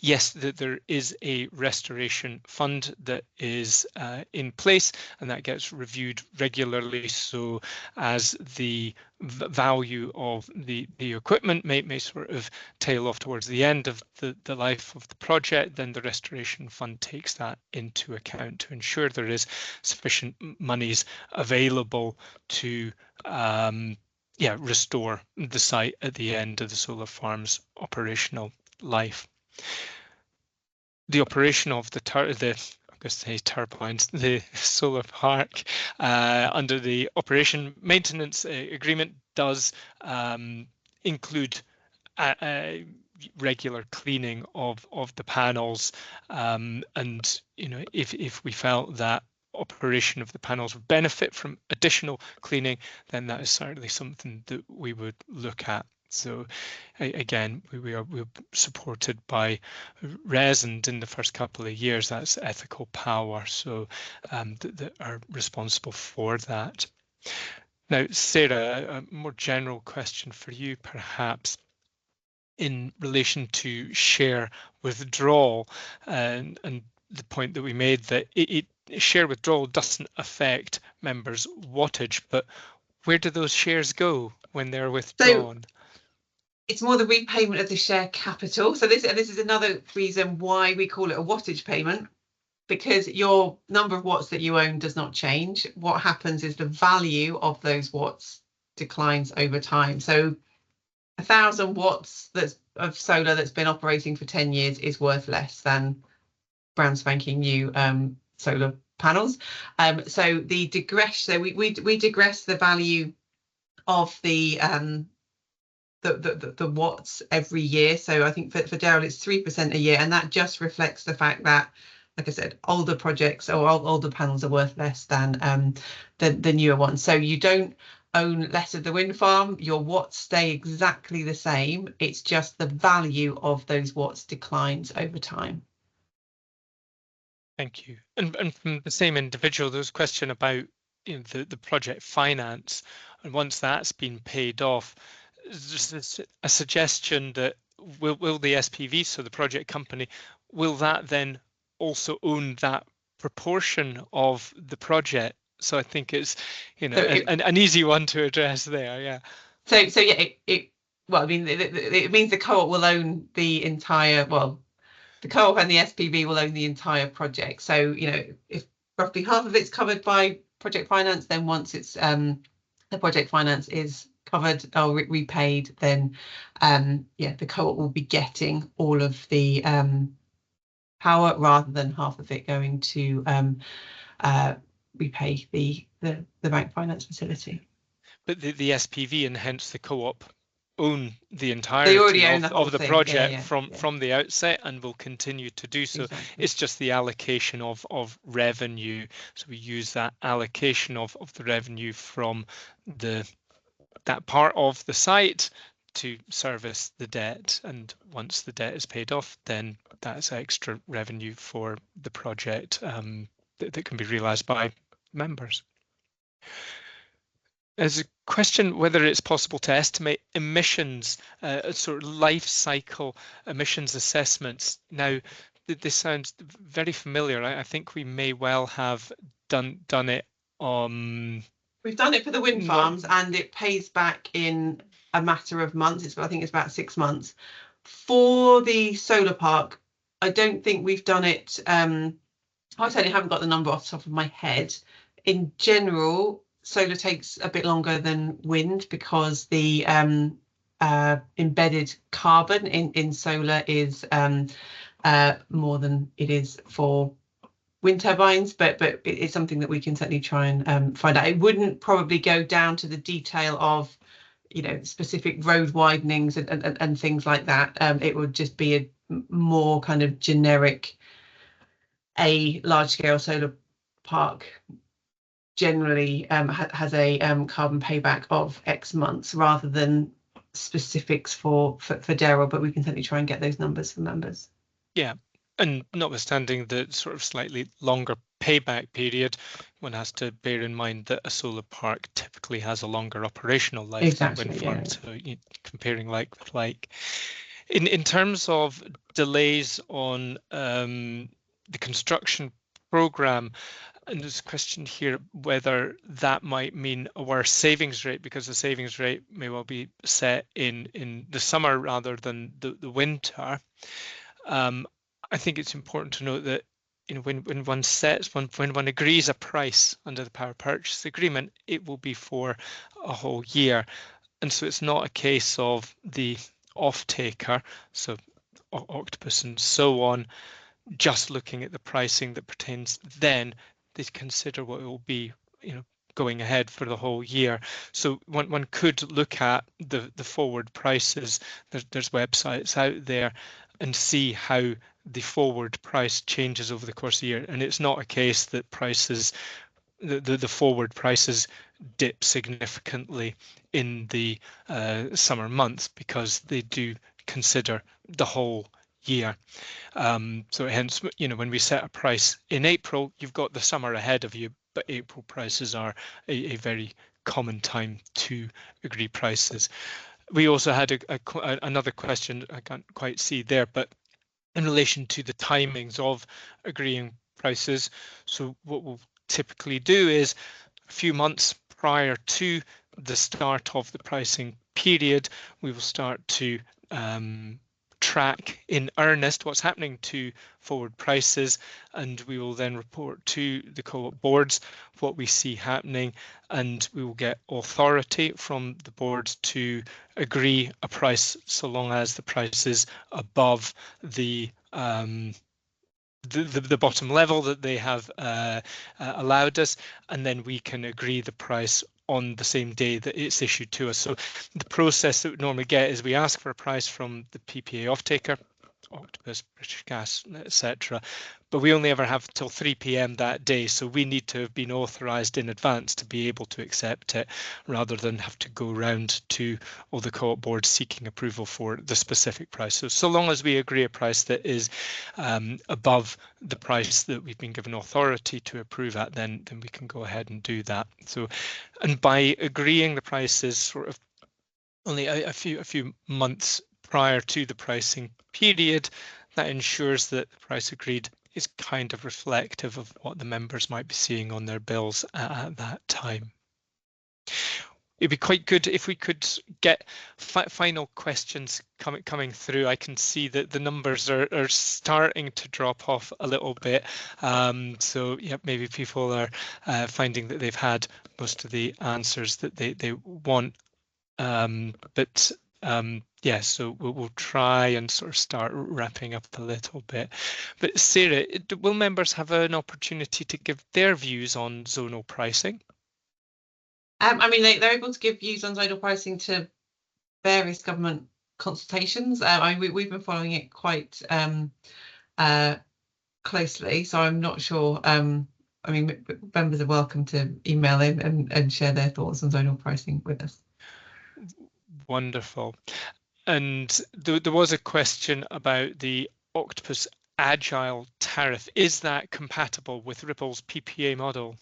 [SPEAKER 3] Yes, there is a restoration fund that is in place, and that gets reviewed regularly. So as the value of the equipment may sort of tail off towards the end of the life of the project, then the restoration fund takes that into account to ensure there is sufficient monies available to restore the site at the end of the solar farm's operational life. The operation of the turbines, the solar park, under the operation maintenance agreement does include regular cleaning of the panels, and if we felt that operation of the panels would benefit from additional cleaning, then that is certainly something that we would look at. So again, we're supported by RES, and in the first couple of years that's Ethical Power, so that are responsible for that. Now, Sarah, a more general question for you perhaps, in relation to share withdrawal, and the point that we made that share withdrawal doesn't affect members' wattage, but where do those shares go when they're withdrawn?
[SPEAKER 4] So it's more the repayment of the share capital. So this is another reason why we call it a wattage payment, because your number of watts that you own does not change. What happens is the value of those watts declines over time. So 1,000 watts of solar that's been operating for 10 years is worth less than brand spanking new solar panels. So we digress the value of the watts every year. So I think for Derril it's 3% a year, and that just reflects the fact that, like I said, older projects or older panels are worth less than the newer ones. So you don't own less of the wind farm, your watts stay exactly the same. It's just the value of those watts declines over time.
[SPEAKER 3] Thank you. And from the same individual, there was a question about, you know, the project finance, and once that's been paid off, there's a suggestion that will the SPV, so the project company, will that then also own that proportion of the project? So I think it's, you know,
[SPEAKER 4] So
[SPEAKER 3] an easy one to address there. Yeah.
[SPEAKER 4] So yeah, well, I mean, it means the co-op will own the entire, well, the co-op and the SPV will own the entire project. So, you know, if roughly half of it's covered by project finance, then once it's the project finance is covered or repaid, then yeah, the co-op will be getting all of the power rather than half of it going to repay the bank finance facility.
[SPEAKER 3] But the SPV and hence the co-op own the
[SPEAKER 4] They
[SPEAKER 3] entirety
[SPEAKER 4] already own the whole
[SPEAKER 3] of the
[SPEAKER 4] thing.
[SPEAKER 3] project
[SPEAKER 4] Yeah,
[SPEAKER 3] from the outset, and will continue to do so.
[SPEAKER 4] Exactly.
[SPEAKER 3] It's just the allocation of revenue. So we use that allocation of the revenue from that part of the site to service the debt, and once the debt is paid off, then that's extra revenue for the project that can be realized by members. There's a question whether it's possible to estimate emissions, sort of life cycle emissions assessments. Now, this sounds very familiar. I think we may well have done it.
[SPEAKER 4] We've done it for the wind farms, and it pays back in a matter of months. I think it's about 6 months. For the solar park, I don't think we've done it. I certainly haven't got the number off the top of my head. In general, solar takes a bit longer than wind because the embedded carbon in solar is more than it is for wind turbines, but it's something that we can certainly try and find out. It wouldn't probably go down to the detail of, you know, specific road widenings and things like that. It would just be a more kind of generic, a large scale solar park generally has a carbon payback of X months rather than specifics for Derril, but we can certainly try and get those numbers for members.
[SPEAKER 3] Yeah, and notwithstanding the sort of slightly longer payback period, one has to bear in mind that a solar park typically has a longer operational life than wind farms. So comparing like with like. In terms of delays on the construction program, and there's a question here whether that might mean a worse savings rate, because the savings rate may well be set in the summer rather than the winter. I think it's important to note that, you know, when one agrees a price under the power purchase agreement, it will be for a whole year, and so it's not a case of the off-taker, so Octopus and so on, just looking at the pricing that pertains then. They consider what it will be, you know, going ahead for the whole year. So one could look at the forward prices. There's websites out there and see how the forward price changes over the course of the year. And it's not a case that prices, the forward prices dip significantly in the summer months, because they do consider the whole year. So hence, you know, when we set a price in April, you've got the summer ahead of you, but April prices are a very common time to agree prices. We also had another question I can't quite see there, but in relation to the timings of agreeing prices. So what we'll typically do is a few months prior to the start of the pricing period, we will start to track in earnest what's happening to forward prices, and we will then report to the co-op boards what we see happening, and we will get authority from the board to agree a price so long as the price is above the bottom level that they have allowed us, and then we can agree the price on the same day that it's issued to us. So the process that we normally get is we ask for a price from the PPA offtaker, Octopus, British Gas, etc. But we only ever have till 3 p.m. that day, so we need to have been authorised in advance to be able to accept it, rather than have to go round to all the co-op boards seeking approval for the specific price. So long as we agree a price that is above the price that we've been given authority to approve at, then we can go ahead and do that. So, and by agreeing the prices sort of only a few months prior to the pricing period, that ensures that the price agreed is kind of reflective of what the members might be seeing on their bills at that time. It'd be quite good if we could get final questions coming through. I can see that the numbers are starting to drop off a little bit. So yeah, maybe people are finding that they've had most of the answers that they want. Yeah, so we'll try and sort of start wrapping up a little bit. But Sarah, will members have an opportunity to give their views on zonal pricing?
[SPEAKER 4] I mean, they're able to give views on zonal pricing to various government consultations. I mean, we've been following it quite closely, so I'm not sure. I mean, members are welcome to email in and share their thoughts on zonal pricing with us.
[SPEAKER 3] Wonderful. And there was a question about the Octopus Agile tariff. Is that compatible with Ripple's PPA model?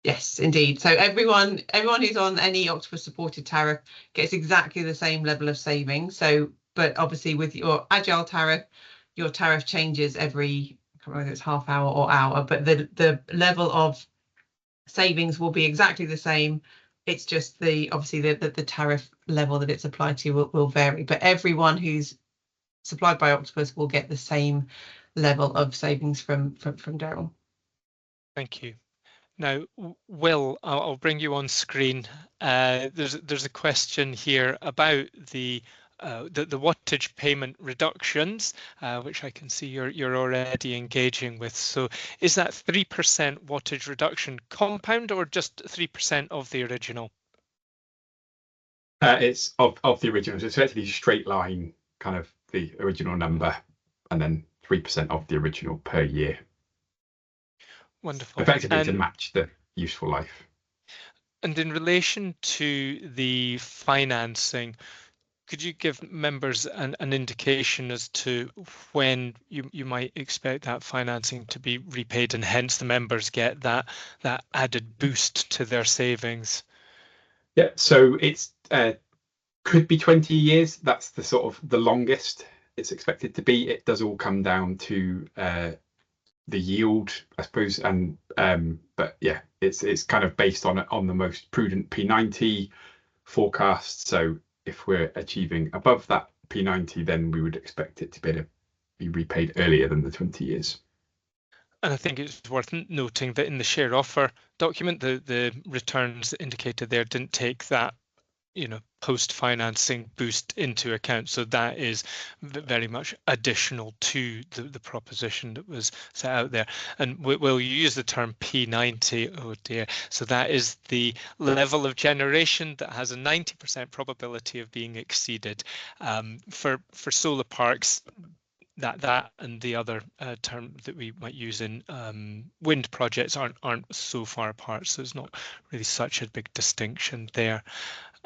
[SPEAKER 4] Yes, indeed. So everyone who's on any Octopus supported tariff gets exactly the same level of savings. So, but obviously with your Agile tariff, your tariff changes every, I can't remember whether it's half hour or hour, but the level of savings will be exactly the same. It's just obviously the tariff level that it's applied to will vary, but everyone who's supplied by Octopus will get the same level of savings from Derril.
[SPEAKER 3] Thank you. Now, Will, I'll bring you on screen. There's a question here about the wattage payment reductions, which I can see you're already engaging with. So is that 3% wattage reduction compound or just 3% of the original?
[SPEAKER 2] It's of the original, so it's effectively straight line, kind of the original number, and then 3% of the original per year.
[SPEAKER 3] Wonderful.
[SPEAKER 2] Effectively to match the useful life.
[SPEAKER 3] And in relation to the financing, could you give members an indication as to when you might expect that financing to be repaid, and hence the members get that added boost to their savings?
[SPEAKER 2] Yeah, so it's could be 20 years. That's the sort of the longest it's expected to be. It does all come down to the yield, I suppose, and but yeah, it's kind of based on the most prudent P90 forecast. So if we're achieving above that P90, then we would expect it to be repaid earlier than the 20 years.
[SPEAKER 3] And I think it's worth noting that in the share offer document, the returns indicated there didn't take that, post-financing boost into account. So that is very much additional to the proposition that was set out there. And we'll use the term P90, oh dear. So that is the level of generation that has a 90% probability of being exceeded. For solar parks, that and the other term that we might use in wind projects aren't so far apart, so it's not really such a big distinction there.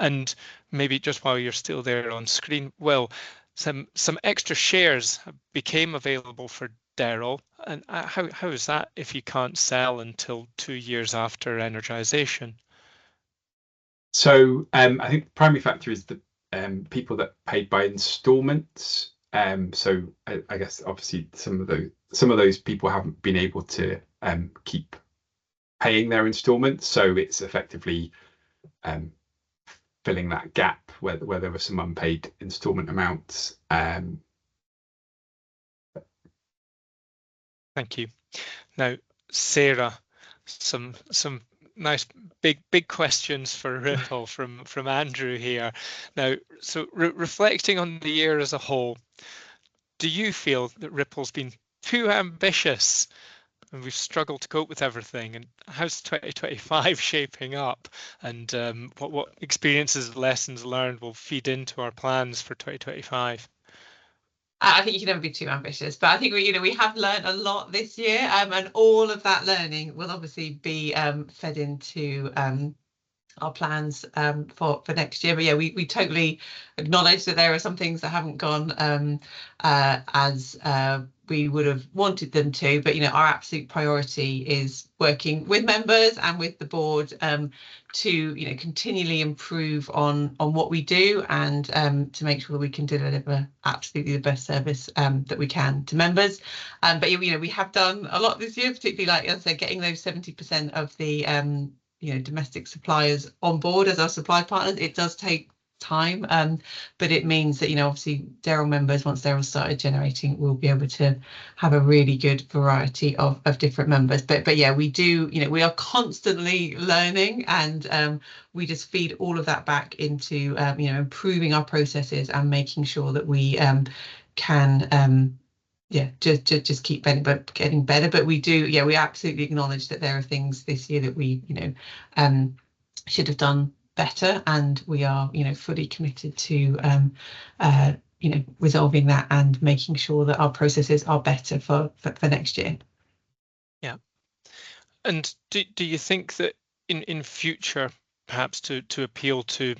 [SPEAKER 3] And maybe just while you're still there on screen, well, some extra shares became available for Derril, and how is that if you can't sell until 2 years after energization?
[SPEAKER 2] So I think the primary factor is the people that paid by installments. So I guess obviously some of those people haven't been able to keep paying their installments, so it's effectively filling that gap where there were some unpaid instalment amounts.
[SPEAKER 3] Thank you. Now, Sarah, some nice big questions for Ripple from Andrew here. Now, so reflecting on the year as a whole, do you feel that Ripple's been too ambitious and we've struggled to cope with everything? And how's 2025 shaping up? And what experiences, lessons learned will feed into our plans for 2025?
[SPEAKER 4] I think you can never be too ambitious, but I think we have learned a lot this year, and all of that learning will obviously be fed into our plans for next year. But yeah, we totally acknowledge that there are some things that haven't gone as we would have wanted them to, but our absolute priority is working with members and with the board to continually improve on what we do, and to make sure that we can deliver absolutely the best service that we can to members. But we have done a lot this year, particularly, like as I said, getting those 70% of the domestic suppliers on board as our supply partners. It does take time, but it means that obviously Derril members, once they're all started generating, will be able to have a really good variety of different members. But yeah, we do, we are constantly learning, and we just feed all of that back into improving our processes and making sure that we can just keep getting better. But we do, we absolutely acknowledge that there are things this year that we should have done better, and we are fully committed to resolving that and making sure that our processes are better for next year.
[SPEAKER 3] Yeah. And do you think that in future, perhaps to appeal to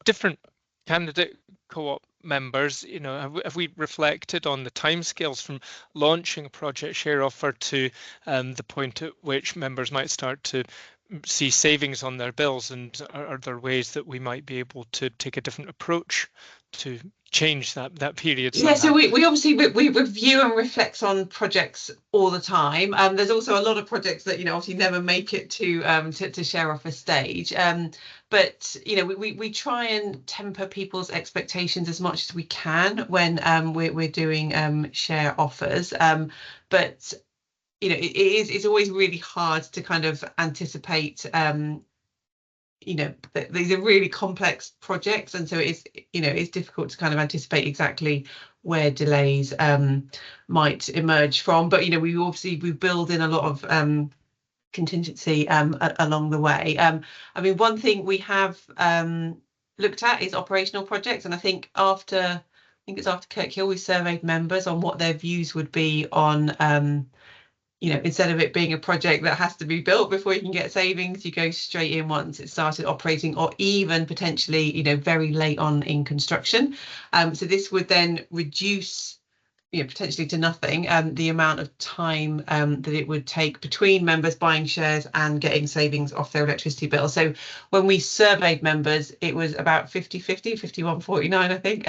[SPEAKER 3] different candidate co-op members, have we reflected on the timescales from launching a project share offer to the point at which members might start to see savings on their bills? And are there ways that we might be able to take a different approach to change that period somehow?
[SPEAKER 4] Yeah, so we obviously we review and reflect on projects all the time. There's also a lot of projects that obviously never make it to share offer stage. But we try and temper people's expectations as much as we can when we're doing share offers. But it's always really hard to kind of anticipate. These are really complex projects, and so it's difficult to kind of anticipate exactly where delays might emerge from. But we build in a lot of contingency along the way. I mean, one thing we have looked at is operational projects, and I think after Kirkhill, we surveyed members on what their views would be on instead of it being a project that has to be built before you can get savings, you go straight in once it started operating, or even potentially very late on in construction. So this would then reduce potentially to nothing the amount of time that it would take between members buying shares and getting savings off their electricity bill. So when we surveyed members, it was about 50-50, 51-49, I think,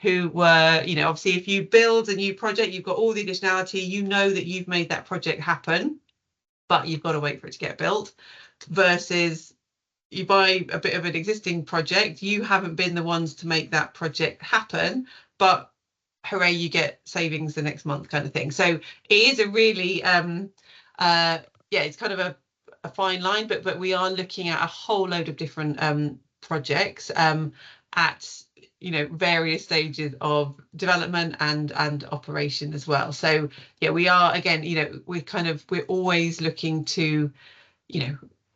[SPEAKER 4] who were, obviously if you build a new project, you've got all the additionality, that you've made that project happen, but you've got to wait for it to get built, versus you buy a bit of an existing project, you haven't been the ones to make that project happen, but hooray, you get savings the next month, kind of thing. So it is a really it's kind of a fine line, but we are looking at a whole load of different projects at various stages of development and operation as well. So yeah, we are, again, we're always looking to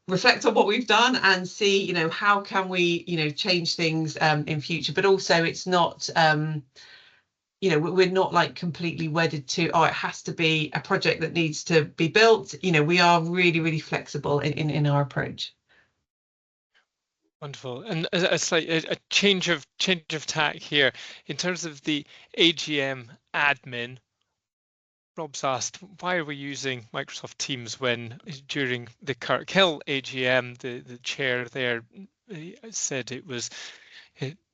[SPEAKER 4] reflect on what we've done and see how can we change things in future. But also it's not we're not like completely wedded to, it has to be a project that needs to be built. We are really, really flexible in our approach.
[SPEAKER 3] Wonderful. And it's like a change of tack here in terms of the AGM admin. Rob's asked, why are we using Microsoft Teams when during the Kirkhill AGM the chair there said it was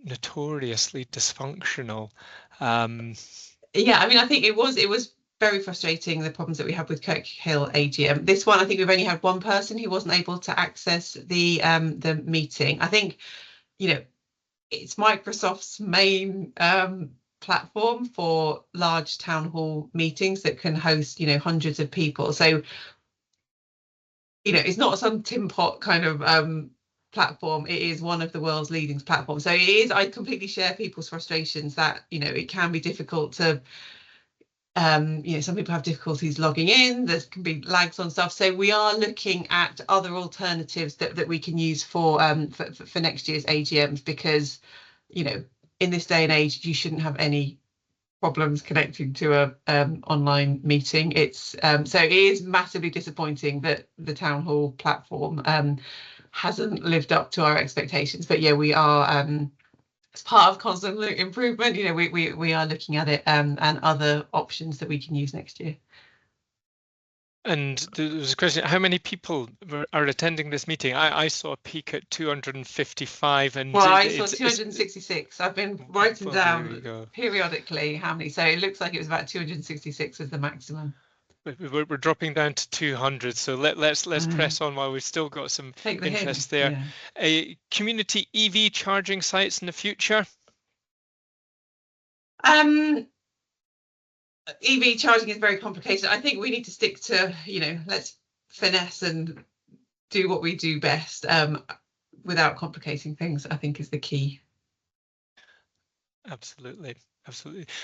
[SPEAKER 3] notoriously dysfunctional?
[SPEAKER 4] Yeah, I mean, I think it was very frustrating, the problems that we had with Kirkhill AGM. This one, I think we've only had one person who wasn't able to access the meeting. I think it's Microsoft's main platform for large town hall meetings that can host, hundreds of people. So, it's not some tin pot kind of platform. It is one of the world's leading platforms. So it is, I completely share people's frustrations that, it can be difficult to, some people have difficulties logging in. There can be lags on stuff. So we are looking at other alternatives that we can use for next year's AGMs, because, in this day and age, you shouldn't have any problems connecting to a online meeting. It's so it is massively disappointing that the town hall platform hasn't lived up to our expectations. But yeah, we are as part of constant improvement. We are looking at it and other options that we can use next year.
[SPEAKER 3] And there was a question: how many people are attending this meeting? I saw a peak at 255, and
[SPEAKER 4] well, I saw 266. I've been writing down periodically how many. So it looks like it was about 266 as the maximum.
[SPEAKER 3] We're dropping down to 200, so let's press on while we've still got some interest there. Yeah. Community EV charging sites in the future.
[SPEAKER 4] EV charging is very complicated. I think we need to stick to, let's finesse and do what we do best without complicating things, I think, is the key.
[SPEAKER 3] Absolutely.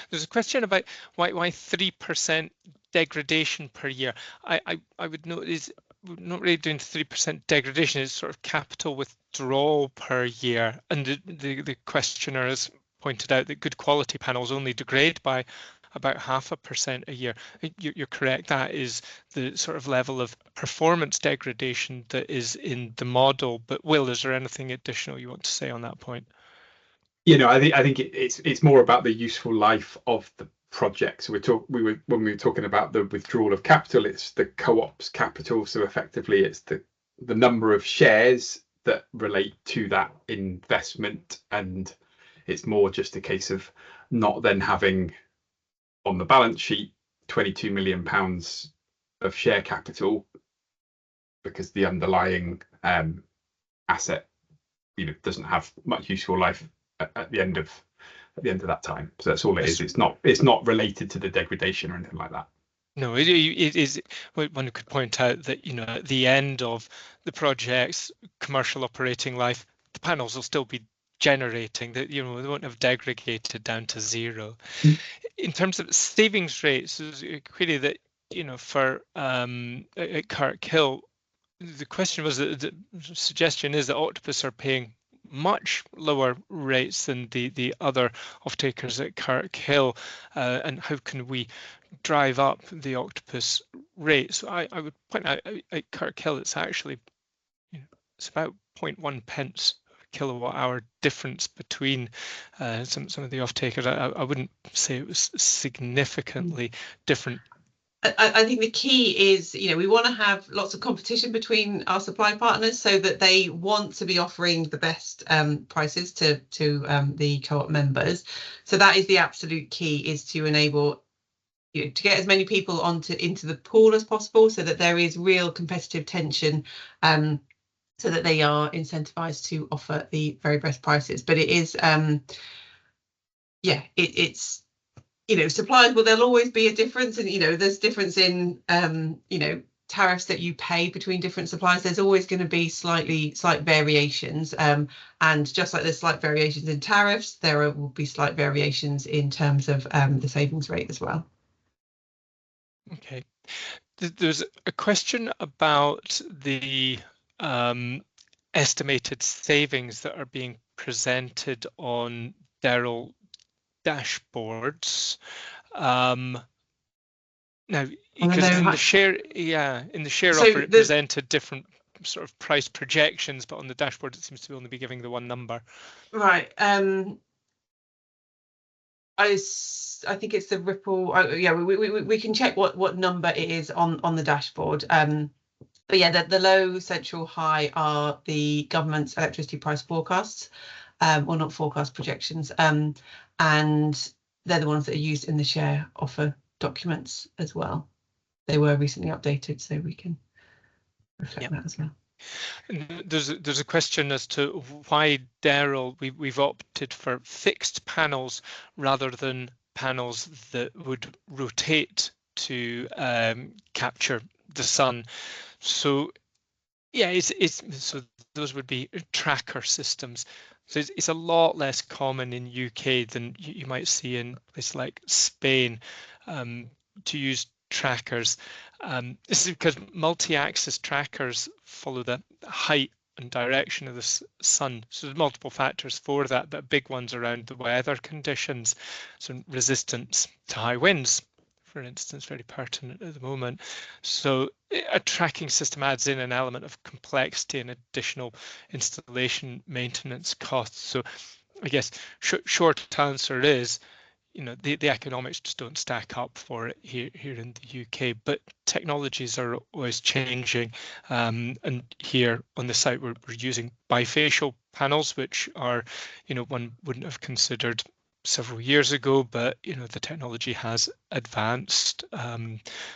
[SPEAKER 3] There's a question about why 3% degradation per year. I would note is we're not really doing 3% degradation. It's sort of capital withdrawal per year. And the questioner has pointed out that good quality panels only degrade by about 0.5% a year. You're correct. That is the sort of level of performance degradation that is in the model. But Will, is there anything additional you want to say on that point?
[SPEAKER 2] I think it's more about the useful life of the project. So when we were talking about the withdrawal of capital, it's the co-op's capital. So effectively, it's the number of shares that relate to that investment, and it's more just a case of not then having on the balance sheet £22 million of share capital, because the underlying asset doesn't have much useful life at the end of that time. So that's all it is. It's not related to the degradation or anything like that.
[SPEAKER 3] No, it is. One could point out that at the end of the project's commercial operating life, the panels will still be generating. That they won't have degraded down to zero. In terms of savings rates, there's a query that for at Kirkhill, the question was that the suggestion is that Octopus are paying much lower rates than the other off-takers at Kirkhill, and how can we drive up the Octopus rates? I would point out at Kirkhill, it's actually it's about 0.1 pence kilowatt hour difference between some of the off-takers. I wouldn't say it was significantly different.
[SPEAKER 4] I think the key is, we want to have lots of competition between our supply partners so that they want to be offering the best prices to the co-op members. So that is the absolute key, is to enable to get as many people into the pool as possible, so that there is real competitive tension, so that they are incentivized to offer the very best prices. But it is, it's. Suppliers, well, there'll always be a difference, and there's difference in tariffs that you pay between different suppliers. There's always going to be slight variations, and just like there's slight variations in tariffs, there will be slight variations in terms of the savings rate as well.
[SPEAKER 3] Okay, there's a question about the estimated savings that are being presented on Derril dashboards. Now, because in the share offer, it presented different sort of price projections, but on the dashboard it seems to only be giving the one number.
[SPEAKER 4] Right. I think it's the Ripple. We can check what number it is on the dashboard. But yeah, the low, central, high are the government's electricity price forecasts, or not forecast, projections. And they're the ones that are used in the share offer documents as well. They were recently updated, so we can reflect that as well.
[SPEAKER 3] And there's a question as to why Derril we've opted for fixed panels rather than panels that would rotate to capture the sun. So yeah, so those would be tracker systems. So it's a lot less common in UK than you might see in places like Spain to use trackers. This is because multi-axis trackers follow the height and direction of the sun. So there's multiple factors for that, but big ones around the weather conditions. So resistance to high winds, for instance, very pertinent at the moment. So a tracking system adds in an element of complexity and additional installation maintenance costs. So I guess short answer is, the economics just don't stack up for it here in the UK, but technologies are always changing. And here on the site, we're using bifacial panels, which are, one wouldn't have considered several years ago, but the technology has advanced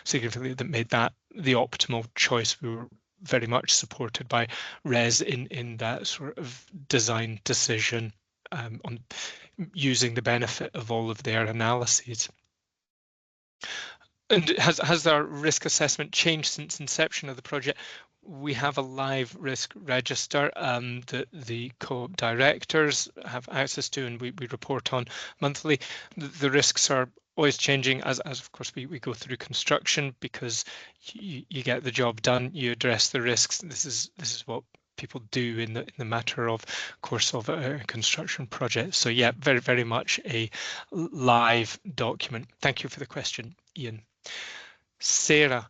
[SPEAKER 3] significantly that made that the optimal choice. We were very much supported by RES in that sort of design decision on using the benefit of all of their analyses. And has our risk assessment changed since inception of the project? We have a live risk register that the co-op directors have access to, and we report on monthly. The risks are always changing as of course we go through construction, because you get the job done, you address the risks. This is what people do in the matter of course of a construction project. So yeah, very, very much a live document. Thank you for the question, Ian. Sarah,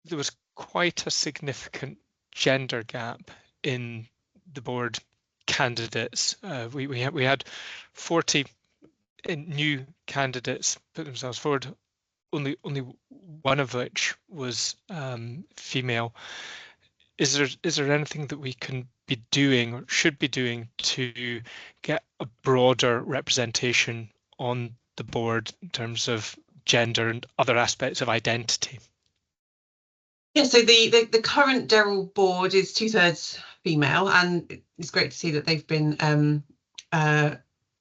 [SPEAKER 3] there was quite a significant gender gap in the board candidates. We had 40 new candidates put themselves forward, only one of which was female. Is there anything that we can be doing or should be doing to get a broader representation on the board in terms of gender and other aspects of identity?
[SPEAKER 4] Yeah, so the current Derril board is 2/3 female, and it's great to see that they've been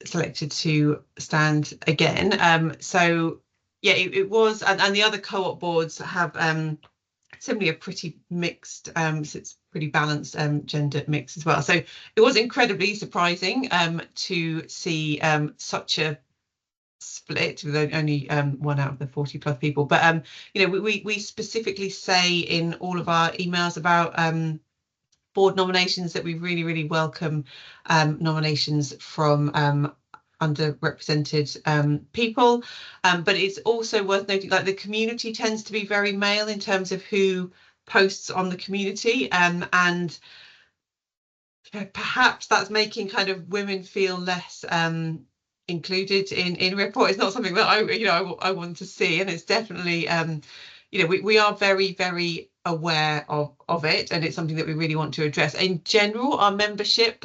[SPEAKER 4] selected to stand again. So yeah, it was, and the other co-op boards have similarly a pretty mixed, so it's pretty balanced gender mix as well. So it was incredibly surprising to see such a split with only one out of the 40 plus people. But we specifically say in all of our emails about board nominations that we really welcome nominations from underrepresented people, but it's also worth noting, like, the community tends to be very male in terms of who posts on the community, and perhaps that's making kind of women feel less included in report. It's not something that I want to see, and it's definitely we are very aware of it, and it's something that we really want to address. In general, our membership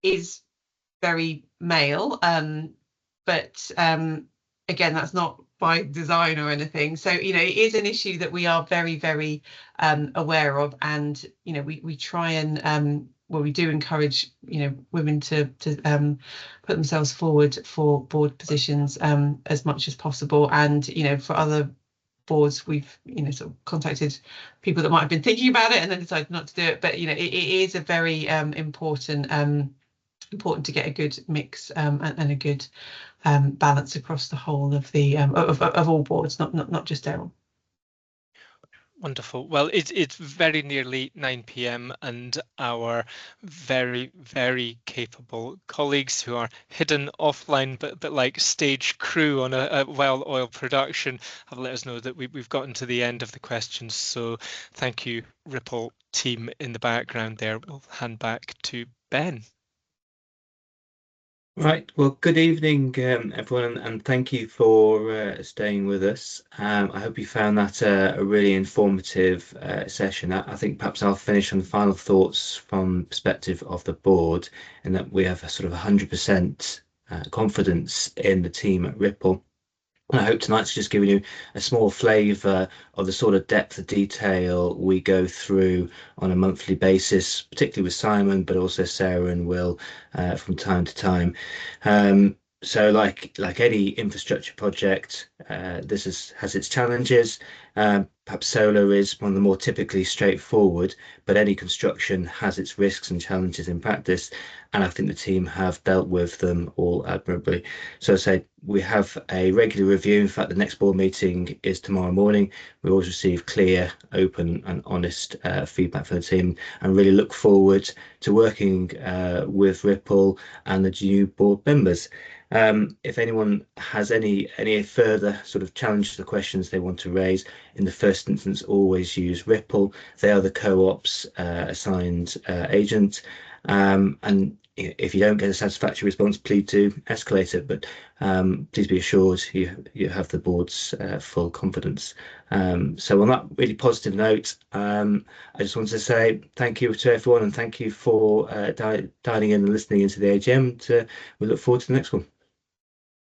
[SPEAKER 4] is very male, but again, that's not by design or anything. So it is an issue that we are very aware of, and we try and we do encourage women to put themselves forward for board positions as much as possible. And for other boards, we've sort of contacted people that might have been thinking about it and then decided not to do it. But it is a very important to get a good mix and a good balance across the whole of the of all boards, not just Derril.
[SPEAKER 3] Wonderful. Well, it's very nearly 9 p.m. and our very capable colleagues who are hidden offline, but like stage crew on a well-oiled production, have let us know that we've gotten to the end of the questions. So thank you, Ripple team in the background there. We'll hand back to Ben.
[SPEAKER 1] Right, well, good evening, everyone, and thank you for staying with us. I hope you found that a really informative session. I think perhaps I'll finish on the final thoughts from the perspective of the board, and that we have a sort of 100% confidence in the team at Ripple. And I hope tonight's just given you a small flavour of the sort of depth of detail we go through on a monthly basis, particularly with Simon, but also Sarah and Will from time to time. So like any infrastructure project, has its challenges. Perhaps solar is one of the more typically straightforward, but any construction has its risks and challenges in practice, and I think the team have dealt with them all admirably. So I say we have a regular review. In fact, the next board meeting is tomorrow morning. We always receive clear, open, and honest feedback from the team, and really look forward to working with Ripple and the new board members. If anyone has any further sort of challenges or questions they want to raise, in the first instance, always use Ripple. They are the co-op's assigned agent. And if you don't get a satisfactory response, please do escalate it. But please be assured you have the board's full confidence. So on that really positive note, I just wanted to say thank you to everyone, and thank you for dialing in and listening into the AGM. We look forward to the next one.